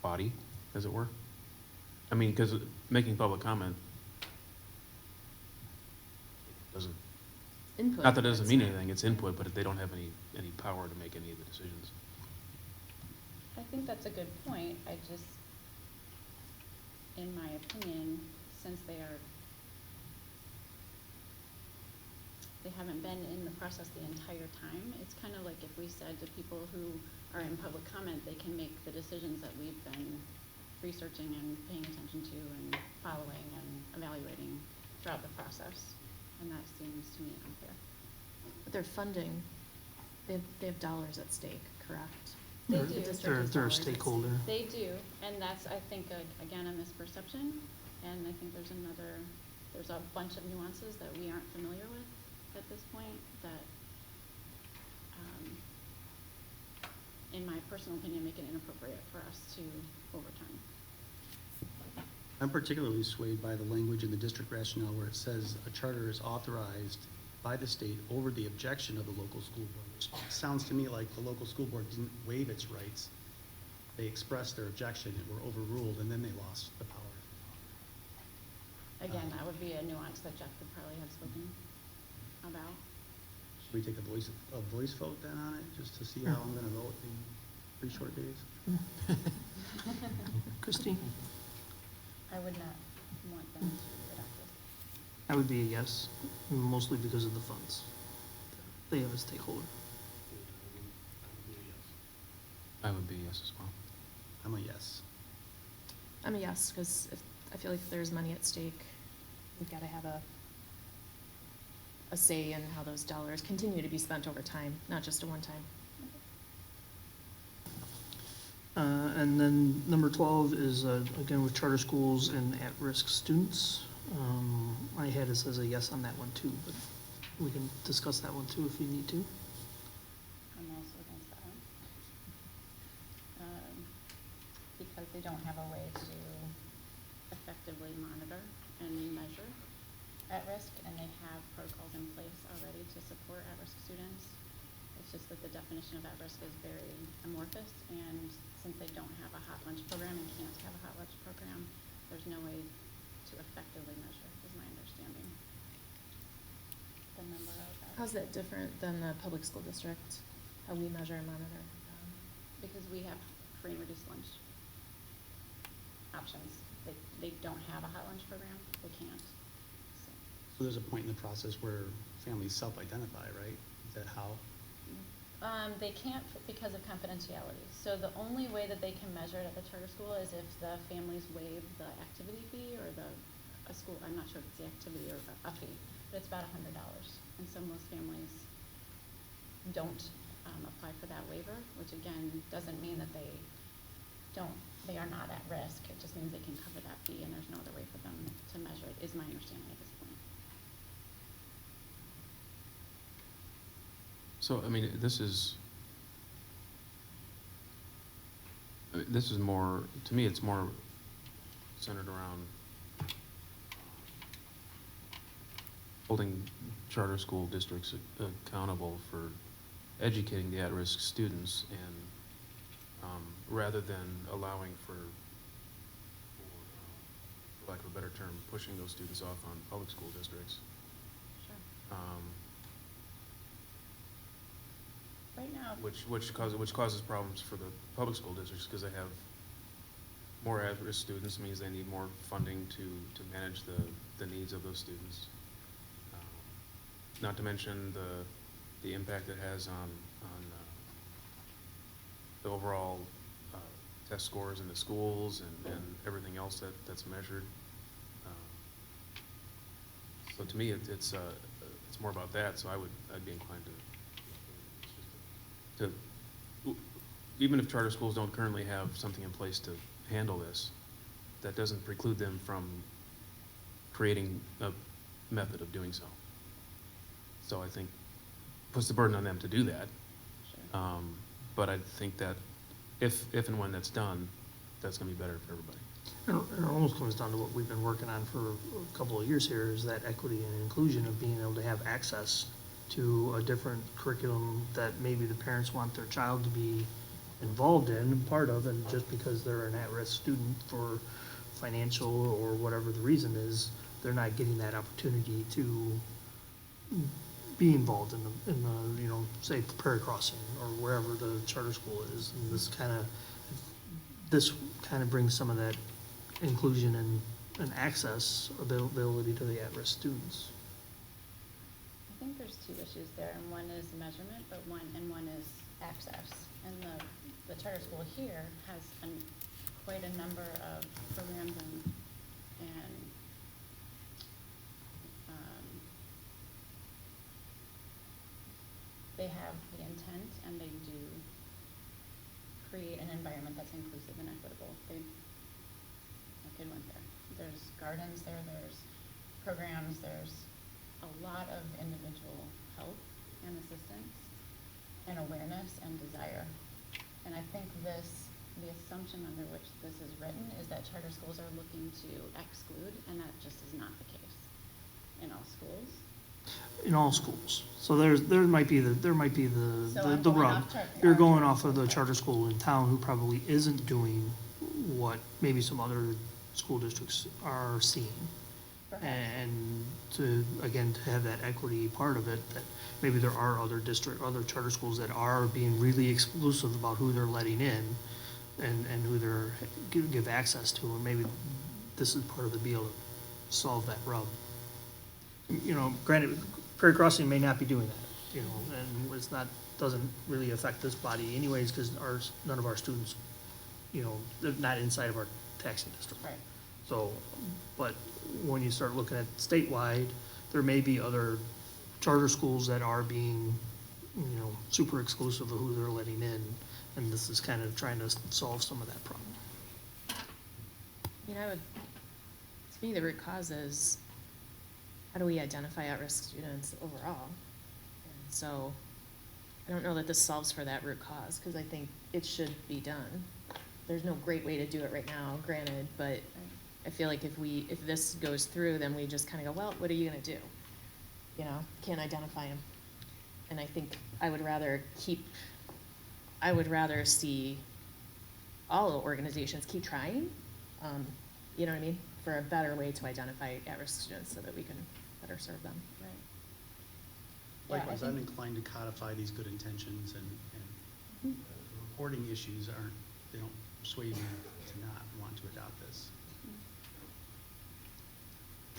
body, as it were? I mean, because making public comment doesn't, Input. not that it doesn't That's mean not- anything, it's input, but they don't have any power to make any of the decisions. I think that's a good point. I just, in my opinion, since they haven't been in the process the entire time, it's kind of like if we said to people who are in public comment, they can make the decisions that we've been researching and paying attention to and following and evaluating throughout the process. And that seems to me unfair. But they're funding, they have dollars at stake, correct? They They're- do. The district They're has a dollars at stake. stakeholder. They do, and that's, I think, again, a misperception, and I think there's a bunch of nuances that we aren't familiar with at this point that, in my personal opinion, make it inappropriate for us to overturn. I'm particularly swayed by the language in the district rationale where it says a charter is authorized by the state over the objection of the local school board. Which sounds to me like the local school board didn't waive its rights. They expressed their objection and were overruled, and then they lost the power. Again, that would be a nuance that Jeff would probably have spoken about. Should we take a voice vote then on it, just to see how I'm gonna vote in 3 short days? Christine? I would not want them to adopt this. I would be a yes, mostly because of the funds. They have a stakeholder. I would be yes as well. I'm a yes. I'm a yes, because I feel like if there's money at stake, we've got to have a say in how those dollars continue to be spent over time, not just a one-time. And then number 12 is, again, with charter schools and at-risk students. I had it as a yes on that one too, but we can discuss that one too if we need to. I'm also against that one. Because they don't have a way to affect at risk, and they have protocols in place already to support at-risk students. It's just that the definition of at-risk is very amorphous, and since they don't have a hot lunch program and can't have a hot lunch program, there's no way to effectively measure, is my understanding. The number of How's that different than the public school district, how we measure and monitor? because we have free and reduced lunch options. They don't have a hot lunch program, they can't. So, So there's a point in the process where families self-identify, right? Is that how? they can't because of confidentiality. So the only way that they can measure it at the charter school is if the families waive the activity fee or a school, I'm not sure if it's the activity or a fee, but it's about $100. And so most families don't apply for that waiver, which again, doesn't mean that they are not at risk. It just means they can cover that fee and there's no other way for them to measure it, is my understanding at this point. So, I mean, this is more, to me, it's more centered around holding charter school districts accountable for educating the at-risk students and rather than allowing for lack of a better term, pushing those students off on public school districts. Sure. Right now, Which causes problems for the public school districts because they have more at-risk students, means they need more funding to manage the needs of those students. Not to mention the impact it has on the overall test scores in the schools and everything else that's measured. So to me, it's more about that. So I'd be inclined to even if charter schools don't currently have something in place to handle this, that doesn't preclude them from creating a method of doing so. So I think puts the burden on them to do that. sure. But I think that if and when that's done, that's gonna be better for everybody. And it almost comes down to what we've been working on for a couple of years here, is that equity and inclusion of being able to have access to a different curriculum that maybe the parents want their child to be involved in, part of, and just because they're an at-risk student for financial or whatever the reason is, they're not getting that opportunity to be involved in the, you know, say Prairie Crossing or wherever the charter school is. And this kind of brings some of that inclusion and access availability to the at-risk students. I think there's two issues there, and one is measurement, but one is access. And the charter school here has quite a number of programs and they have the intent and they do create an environment that's inclusive and equitable. My kid went there. There's gardens there, there's programs, there's a lot of individual help and assistance and awareness and desire. And I think the assumption under which this is written is that charter schools are looking to exclude, and that just is not the case in all schools. In all schools. So there might be the So I'm the going rub. off You're our going charter off of the school. charter school in town who probably isn't doing what maybe some other school districts are seeing. Perhaps. And to have that equity part of it, that maybe there are other charter schools that are being really exclusive about who they're letting in and who they're give access to, and maybe this is part of the deal to solve that rub. You know, granted, Prairie Crossing may not be doing that, you know, and it's not, doesn't really affect this body anyways, because none of our students, you know, they're not inside of our taxing district. Right. So, but when you start looking at statewide, there may be other charter schools that are being, you know, super exclusive of who they're letting in, and this is kind of trying to solve some of that problem. You know, to me, the root cause is, how do we identify at-risk students overall? And so, I don't know that this solves for that root cause, because I think it should be done. There's no great way to do it right now, granted, but I feel like if this goes through, then we just kind of go, well, what are you gonna do? You know, can't identify him. And I think I would rather see all organizations keep trying, you know what I mean? For a better way to identify at-risk students so that we can better serve them. Right. Yeah, I Likewise, I'm think- inclined to codify these good intentions and the reporting issues they don't persuade me to not want to adopt this.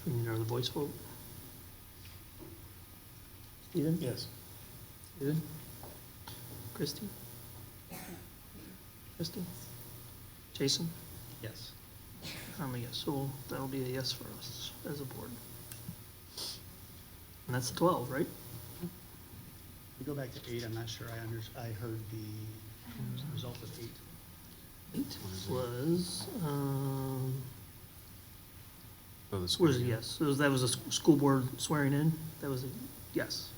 Do we need another voice vote? Steven? Yes. Steven? Christie? Christie? Jason? Yes. I'm a yes, so that'll be a yes for us as a board. And that's the 12, right? We go back to 8, I'm not sure I heard the result of 8. 8 was, So the where's school- a yes? So that was a school board swearing in? That was a yes.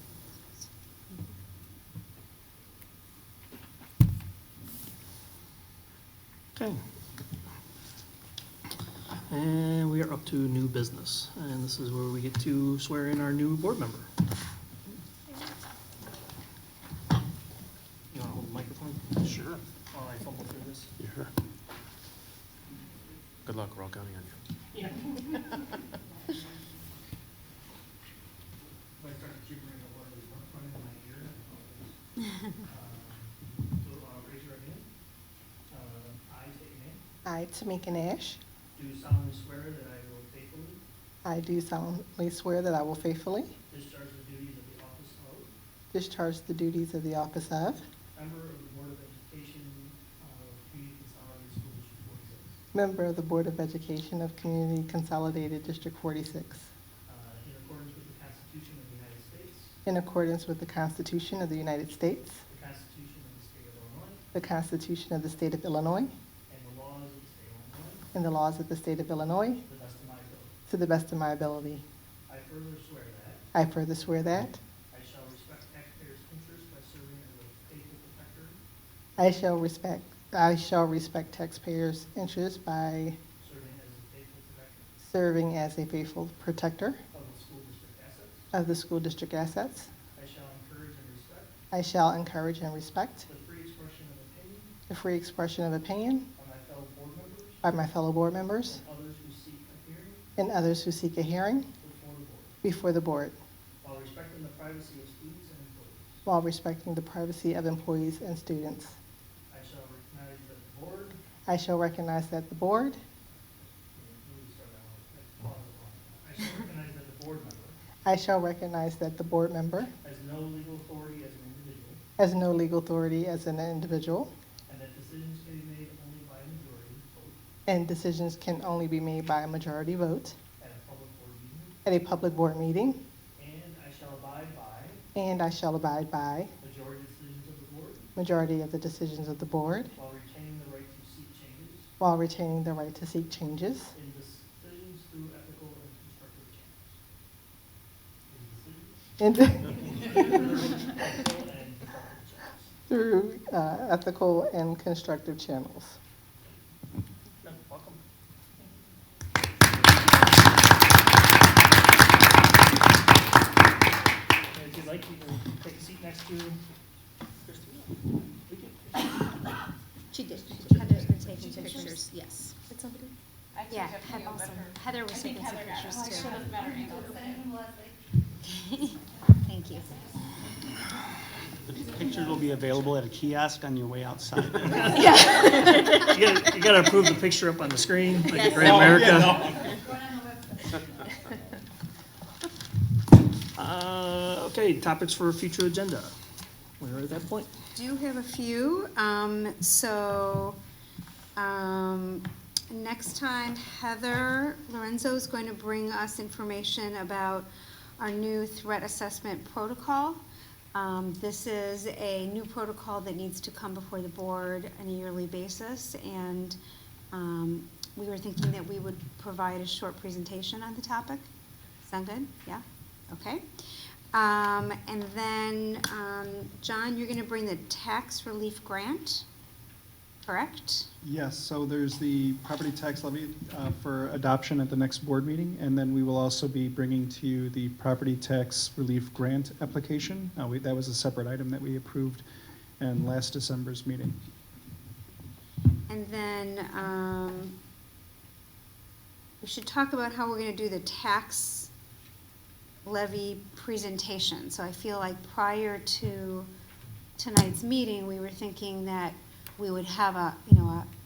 Okay. And we are up to new business, and this is where we get to swear in our new board member. You wanna hold the microphone? Sure. While I fumble through this. Sure. Good luck, we're all counting on you. Yeah. If I start gibbering a lot of the front of my ear, so raise your right hand. I state your name. I, Tamika Nash, Do solemnly swear that I will faithfully I do solemnly swear that I will faithfully discharge the duties of the office of discharge the duties of the office of member of the Board of Education of Community Consolidated District 46, member of the Board of Education of Community Consolidated District 46, in accordance with the Constitution of the United States, in accordance with the Constitution of the United States, the Constitution of the State of Illinois, the Constitution of the State of Illinois, and the laws of the State of Illinois, and the laws of the State of Illinois, to the best of my ability. to the best of my ability. I further swear that I further swear that I shall respect taxpayers' interests by serving as a faithful protector I shall respect taxpayers' interests by serving as a faithful protector serving as a faithful protector of the school district assets. of the school district assets. I shall encourage and respect I shall encourage and respect the free expression of opinion the free expression of opinion by my fellow board members by my fellow board members and others who seek a hearing and others who seek a hearing before the board, before the board, while respecting the privacy of students and employees. while respecting the privacy of employees and students. I shall recognize that the board, I shall recognize that the board, I shall recognize that the board member I shall recognize that the board member has no legal authority as an individual, has no legal authority as an individual, and that decisions can be made only by a majority vote and decisions can only be made by a majority vote at a public board meeting, at a public board meeting, and I shall abide by and I shall abide by majority decisions of the board majority of the decisions of the board while retaining the right to seek changes while retaining the right to seek changes in decisions through ethical and constructive channels. In decisions and through ethical and constructive channels. through ethical and constructive channels. Welcome. If you'd like, you can take a seat next to Christine. She did. Heather's been taking pictures, yes. Did somebody? Yeah, Heather was taking some pictures too. Thank you. The pictures will be available at a kiosk on your way outside. You gotta approve the picture up on the screen, like at Great America. Okay, topics for a future agenda. We're at that point. Do have a few. Next time Heather Lorenzo is going to bring us information about our new threat assessment protocol. This is a new protocol that needs to come before the board on a yearly basis, and we were thinking that we would provide a short presentation on the topic. Sound good? Yeah? Okay. And then, John, you're going to bring the tax relief grant correct? Yes, so there's the property tax levy for adoption at the next board meeting, and then we will also be bringing to you the property tax relief grant application. That was a separate item that we approved in last December's meeting. And then we should talk about how we're going to do the tax levy presentation. So I feel like prior to tonight's meeting, we were thinking that we would have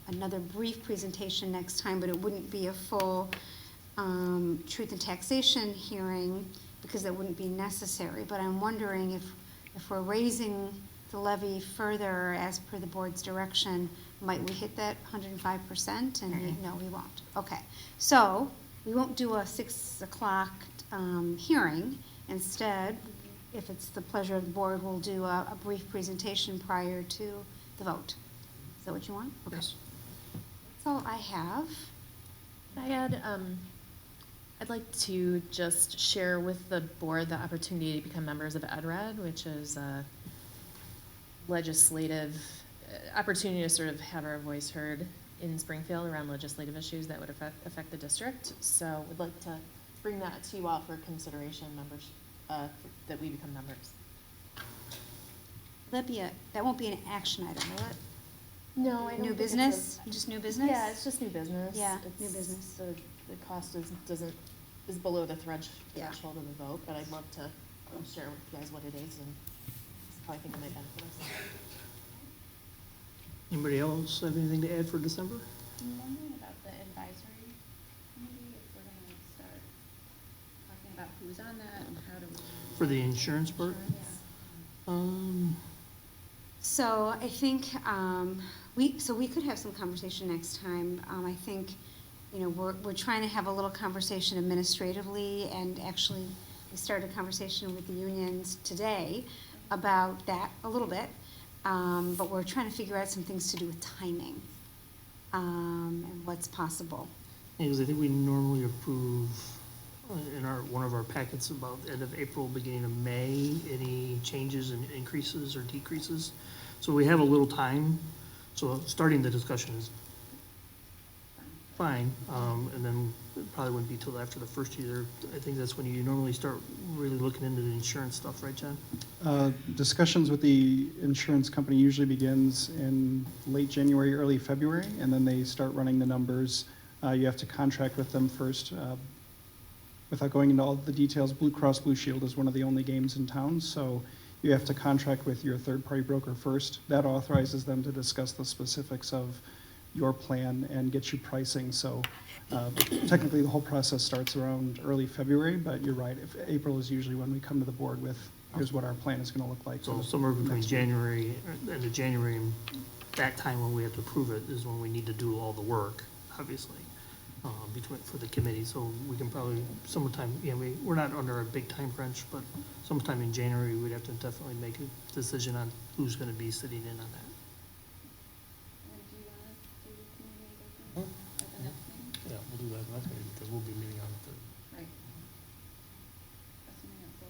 another brief presentation next time, but it wouldn't be a full truth and taxation hearing because that wouldn't be necessary. But I'm wondering if we're raising the levy further as per the board's direction, might we hit that 105%? And no, we won't. Okay, so we won't do a 6 o'clock hearing. Instead, if it's the pleasure of the board, we'll do a brief presentation prior to the vote. Is that what you want? Okay. Yes. That's all I have. I'd like to just share with the board the opportunity to become members of EdRed, which is a legislative opportunity to sort of have our voice heard in Springfield around legislative issues that would affect the district. So we'd like to bring that to you all for consideration, members, that we become members. That won't be an action item, will it? No, I don't New think it's business? Just new business? Yeah, it's just new business. Yeah, It's- new business. The cost is below the Yeah. threshold of the vote, but I'd love to share with you guys what it is and how I think it might benefit us. Anybody else have anything to add for December? I'm wondering about the advisory committee, if we're gonna start talking about who's on that and how do we. For the insurance part? Yeah. So I think we could have some conversation next time. I think, we're trying to have a little conversation administratively, and actually we started a conversation with the unions today about that a little bit. But we're trying to figure out some things to do with timing and what's possible. Because I think we normally approve in one of our packets about the end of April, beginning of May, any changes and increases or decreases. So we have a little time, so starting the discussion is fine, and then it probably wouldn't be till after the first year. I think that's when you normally start really looking into the insurance stuff, right, John? Discussions with the insurance company usually begins in late January, early February, and then they start running the numbers. You have to contract with them first. Without going into all the details, Blue Cross Blue Shield is one of the only games in town, so you have to contract with your third-party broker first. That authorizes them to discuss the specifics of your plan and get you pricing. So technically, the whole process starts around early February, but you're right. April is usually when we come to the board with, here's what our plan is going to look like. So somewhere between January, end of January, and that time when we have to approve it is when we need to do all the work, obviously, for the committee. So we can probably, summertime, we're not under a big time crunch, but sometime in January, we'd have to definitely make a decision on who's going to be sitting in on that. And do you wanna do community engagement at the next meeting? Yeah, we'll do that next meeting because we'll be meeting on the third. Right. Assuming it's the.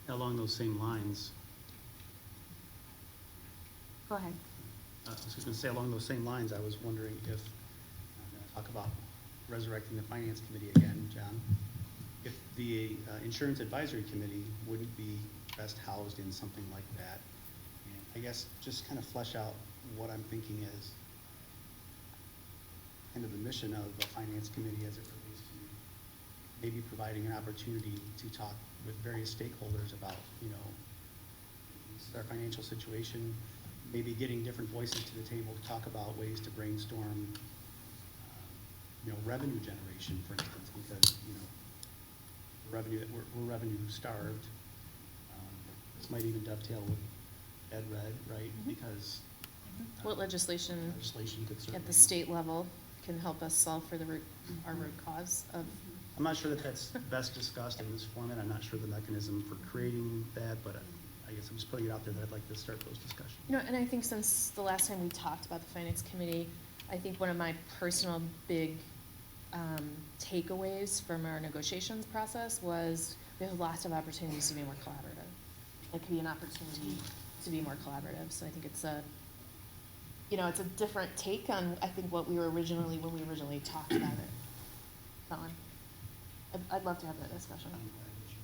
Yeah. Along those same lines, Go ahead. I was just gonna say, along those same lines, I was wondering if, I'm gonna talk about resurrecting the finance committee again, John. If the insurance advisory committee wouldn't be best housed in something like that. And I guess just kind of flesh out what I'm thinking is kind of the mission of the finance committee as it relates to maybe providing an opportunity to talk with various stakeholders about, our financial situation, maybe getting different voices to the table to talk about ways to brainstorm, revenue generation, for instance, because, revenue that we're revenue starved. This might even dovetail with EdRed, right? Because What legislation could certainly. at the state level can help us solve for our root cause of. I'm not sure that that's best discussed in this format. I'm not sure the mechanism for creating that, but I guess I'm just putting it out there that I'd like to start those discussions. And I think since the last time we talked about the finance committee, I think one of my personal big takeaways from our negotiations process was we have lots of opportunities to be more collaborative. It could be an opportunity to be more collaborative. So I think it's a you know, it's a different take on, I think, what we were originally, when we originally talked about it. Colin? I'd love to have that discussion. I'm glad that you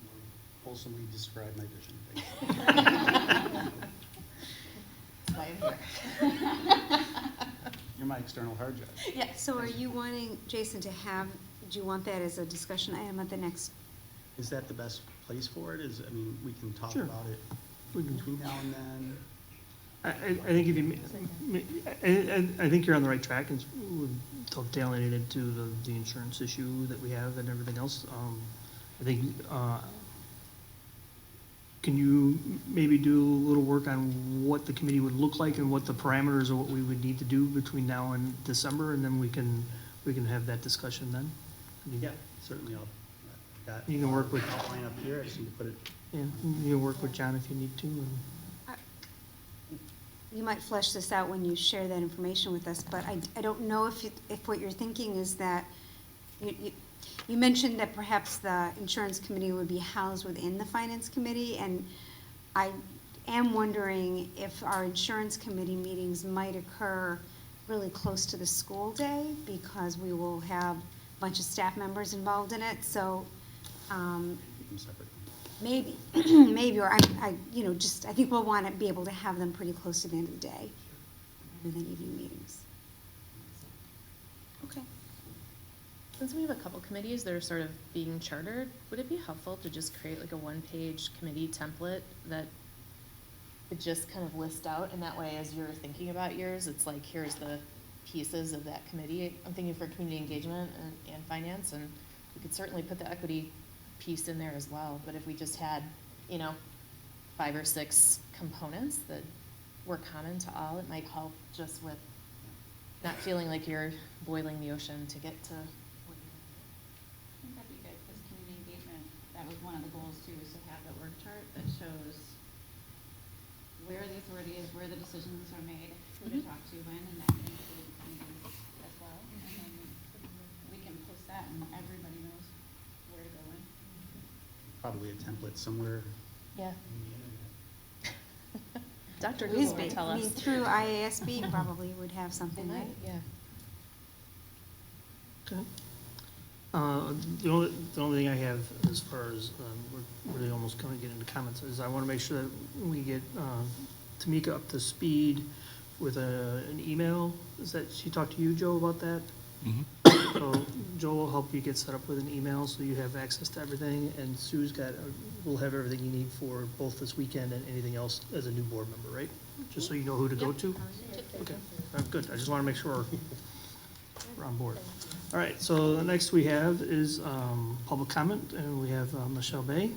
more wholesomely describe my vision. That's why I'm here. You're my external hard drive. Yeah. So are you wanting, Jason, to have, do you want that as a discussion item at the next? Is that the best place for it? I mean, we can talk Sure. about it We can- between now and then. I think if you, I think you're on the right track, and dovetailing it into the insurance issue that we have and everything else. I think, can you maybe do a little work on what the committee would look like and what the parameters of what we would need to do between now and December, and then we can have that discussion then? Yeah, certainly I've got. You can work with- Outline up here, I just need to put it. Yeah, you can work with John if you need to, and You might flesh this out when you share that information with us, but I don't know if what you're thinking is that, you mentioned that perhaps the insurance committee would be housed within the finance committee, and I am wondering if our insurance committee meetings might occur really close to the school day, because we will have a bunch of staff members involved in it, so, Them separate. maybe, maybe, or you know, just, I think we'll want to be able to have them pretty close to the end of the day, rather than evening meetings. Okay. Since we have a couple committees that are sort of being chartered, would it be helpful to just create like a one-page committee template that could just kind of list out, and that way, as you're thinking about yours, it's like, here's the pieces of that committee. I'm thinking for community engagement and finance, and we could certainly put the equity piece in there as well, but if we just had, you know, 5 or 6 components that were common to all, it might help just with not feeling like you're boiling the ocean to get to what you're I think that'd be good, because community engagement, that was one of the goals too, is to have the org chart that shows where the authority is, where the decisions are made, who to talk to when, and that can include committees as well. And then we can post that and everybody knows where to go in. Probably a template somewhere Yeah. in the internet. Dr. Google will Isby, tell I mean, us. through IASB probably would have They something, might, right? yeah. okay. The only thing I have as far as, we're really almost going to get into comments, is I want to make sure that we get Tamika up to speed with an email. Is that, she talked to you, Joe, about that? So Joe will help you get set up with an email so you have access to everything, and Sue's will have everything you need for both this weekend and anything else as a new board member, right? Just so you know who to go to? Okay, good. I just want to make sure we're on board. All right, so the next we have is public comment, and we have Michelle Bay.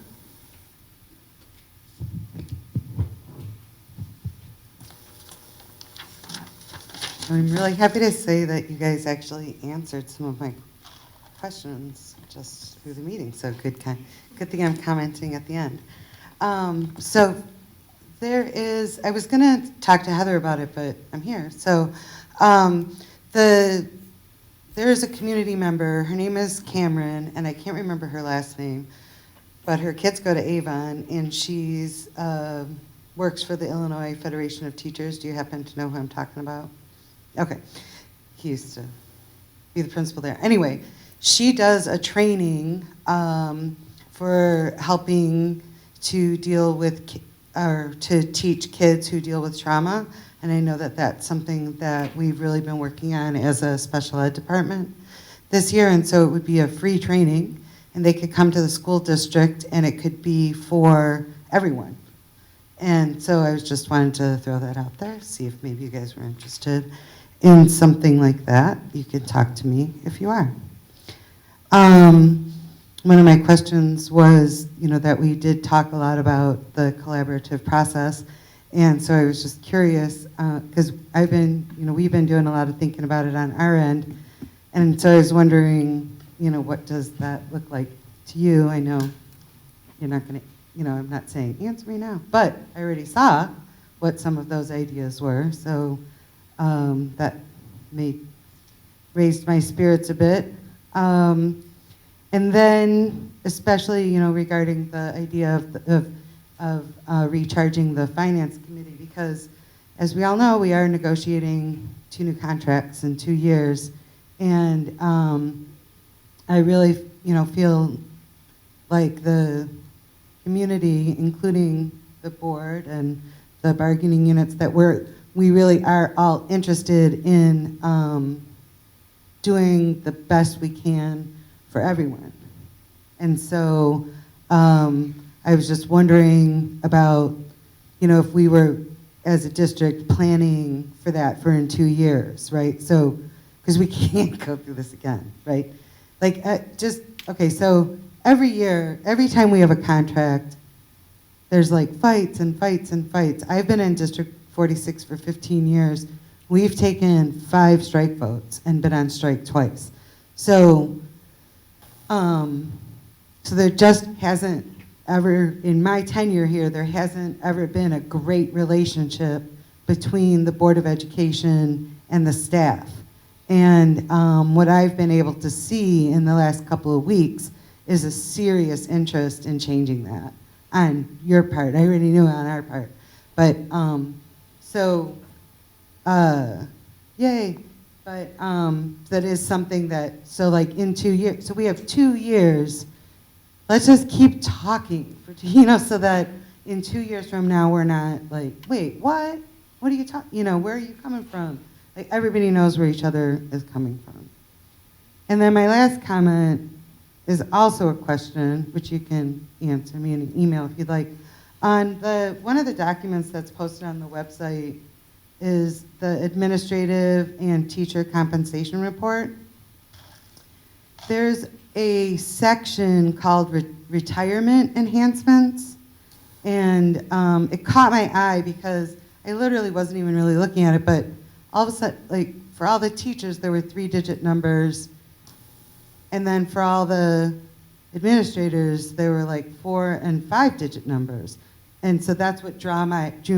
I'm really happy to say that you guys actually answered some of my questions just through the meeting, so good thing I'm commenting at the end. So I was gonna talk to Heather about it, but I'm here. So there is a community member, her name is Cameron, and I can't remember her last name, but her kids go to Avon, and she's works for the Illinois Federation of Teachers. Do you happen to know who I'm talking about? Okay. He used to be the principal there. Anyway, she does a training for helping to deal with, or to teach kids who deal with trauma. And I know that that's something that we've really been working on as a special ed department this year. And so it would be a free training, and they could come to the school district, and it could be for everyone. And so I was just wanting to throw that out there, see if maybe you guys were interested in something like that. You can talk to me if you are. One of my questions was, that we did talk a lot about the collaborative process. And so I was just curious, because we've been doing a lot of thinking about it on our end. And so I was wondering, what does that look like to you? I know you're not going to, I'm not saying answer me now, but I already saw what some of those ideas were. So that raised my spirits a bit. And then, especially, regarding the idea of recharging the finance committee, because as we all know, we are negotiating 2 new contracts in 2 years. And I really, feel like the community, including the board and the bargaining units, that we really are all interested in doing the best we can for everyone. And so I was just wondering about, if we were, as a district, planning for that for in 2 years, right? So, because we can't go through this again, right? Like, okay, so every year, every time we have a contract, there's like fights and fights and fights. I've been in District 46 for 15 years. We've taken 5 strike votes and been on strike twice. So, so there just hasn't ever, in my tenure here, there hasn't ever been a great relationship between the Board of Education and the staff. And what I've been able to see in the last couple of weeks is a serious interest in changing that on your part. I already knew on our part. But, yay. But that is something that, so like in 2 years, so we have 2 years. Let's just keep talking, so that in 2 years from now, we're not like, wait, what? What are you talking, where are you coming from? Like, everybody knows where each other is coming from. And then my last comment is also a question, which you can answer me in an email if you'd like. On one of the documents that's posted on the website is the administrative and teacher compensation report. There's a section called retirement enhancements, and it caught my eye because I literally wasn't even really looking at it, but all of a sudden, like, for all the teachers, there were 3-digit numbers, and then for all the administrators, there were like 4- and 5-digit numbers, and so that's what drew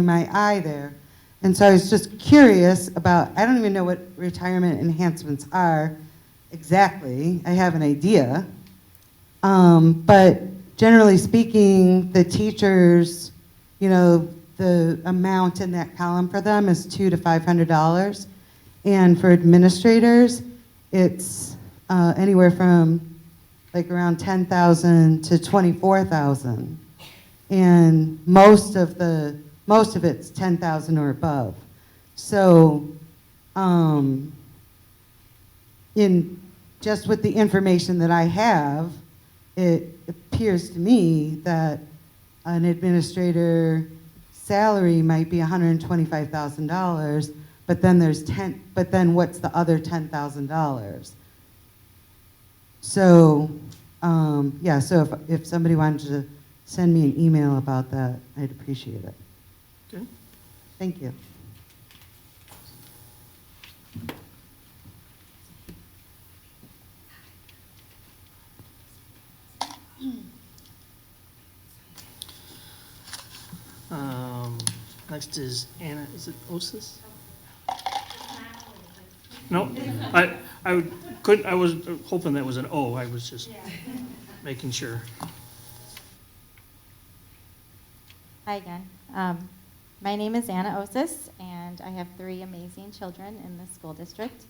my eye there. And so I was just curious about, I don't even know what retirement enhancements are exactly. I have an idea. But generally speaking, the teachers, the amount in that column for them is $200 to $500. And for administrators, it's anywhere from like around $10,000 to $24,000. And most of it's $10,000 or above. So, just with the information that I have, it appears to me that an administrator salary might be $125,000, but then what's the other $10,000? So, so if somebody wanted to send me an email about that, I'd appreciate it. Okay. Thank you. Next is Anna, is it Osis? No, I was hoping that was an O, I was just making sure. Hi again. My name is Anna Osis, and I have 3 amazing children in the school district.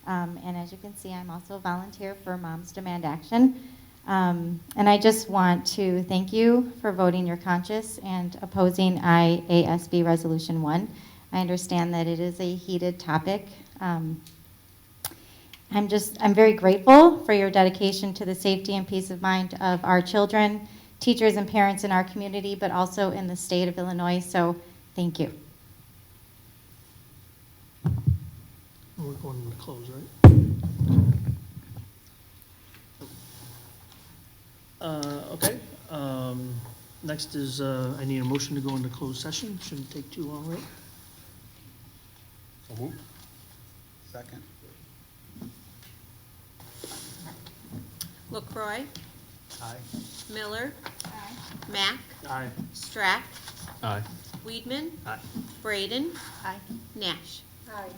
And as you can see, I'm also a volunteer for Moms Demand Action. And I just want to thank you for voting your conscience and opposing IASB Resolution 1. I understand that it is a heated topic. I'm very grateful for your dedication to the safety and peace of mind of our children, teachers and parents in our community, but also in the state of Illinois, so thank you. We're going to close, right? Okay. Next is, I need a motion to go into closed session. Shouldn't take too long, right? So moved. Second. LaCroy, Aye. Miller, Mack, Aye. Strack, Aye. Weedman, Aye. Braden, Aye. Nash. Aye.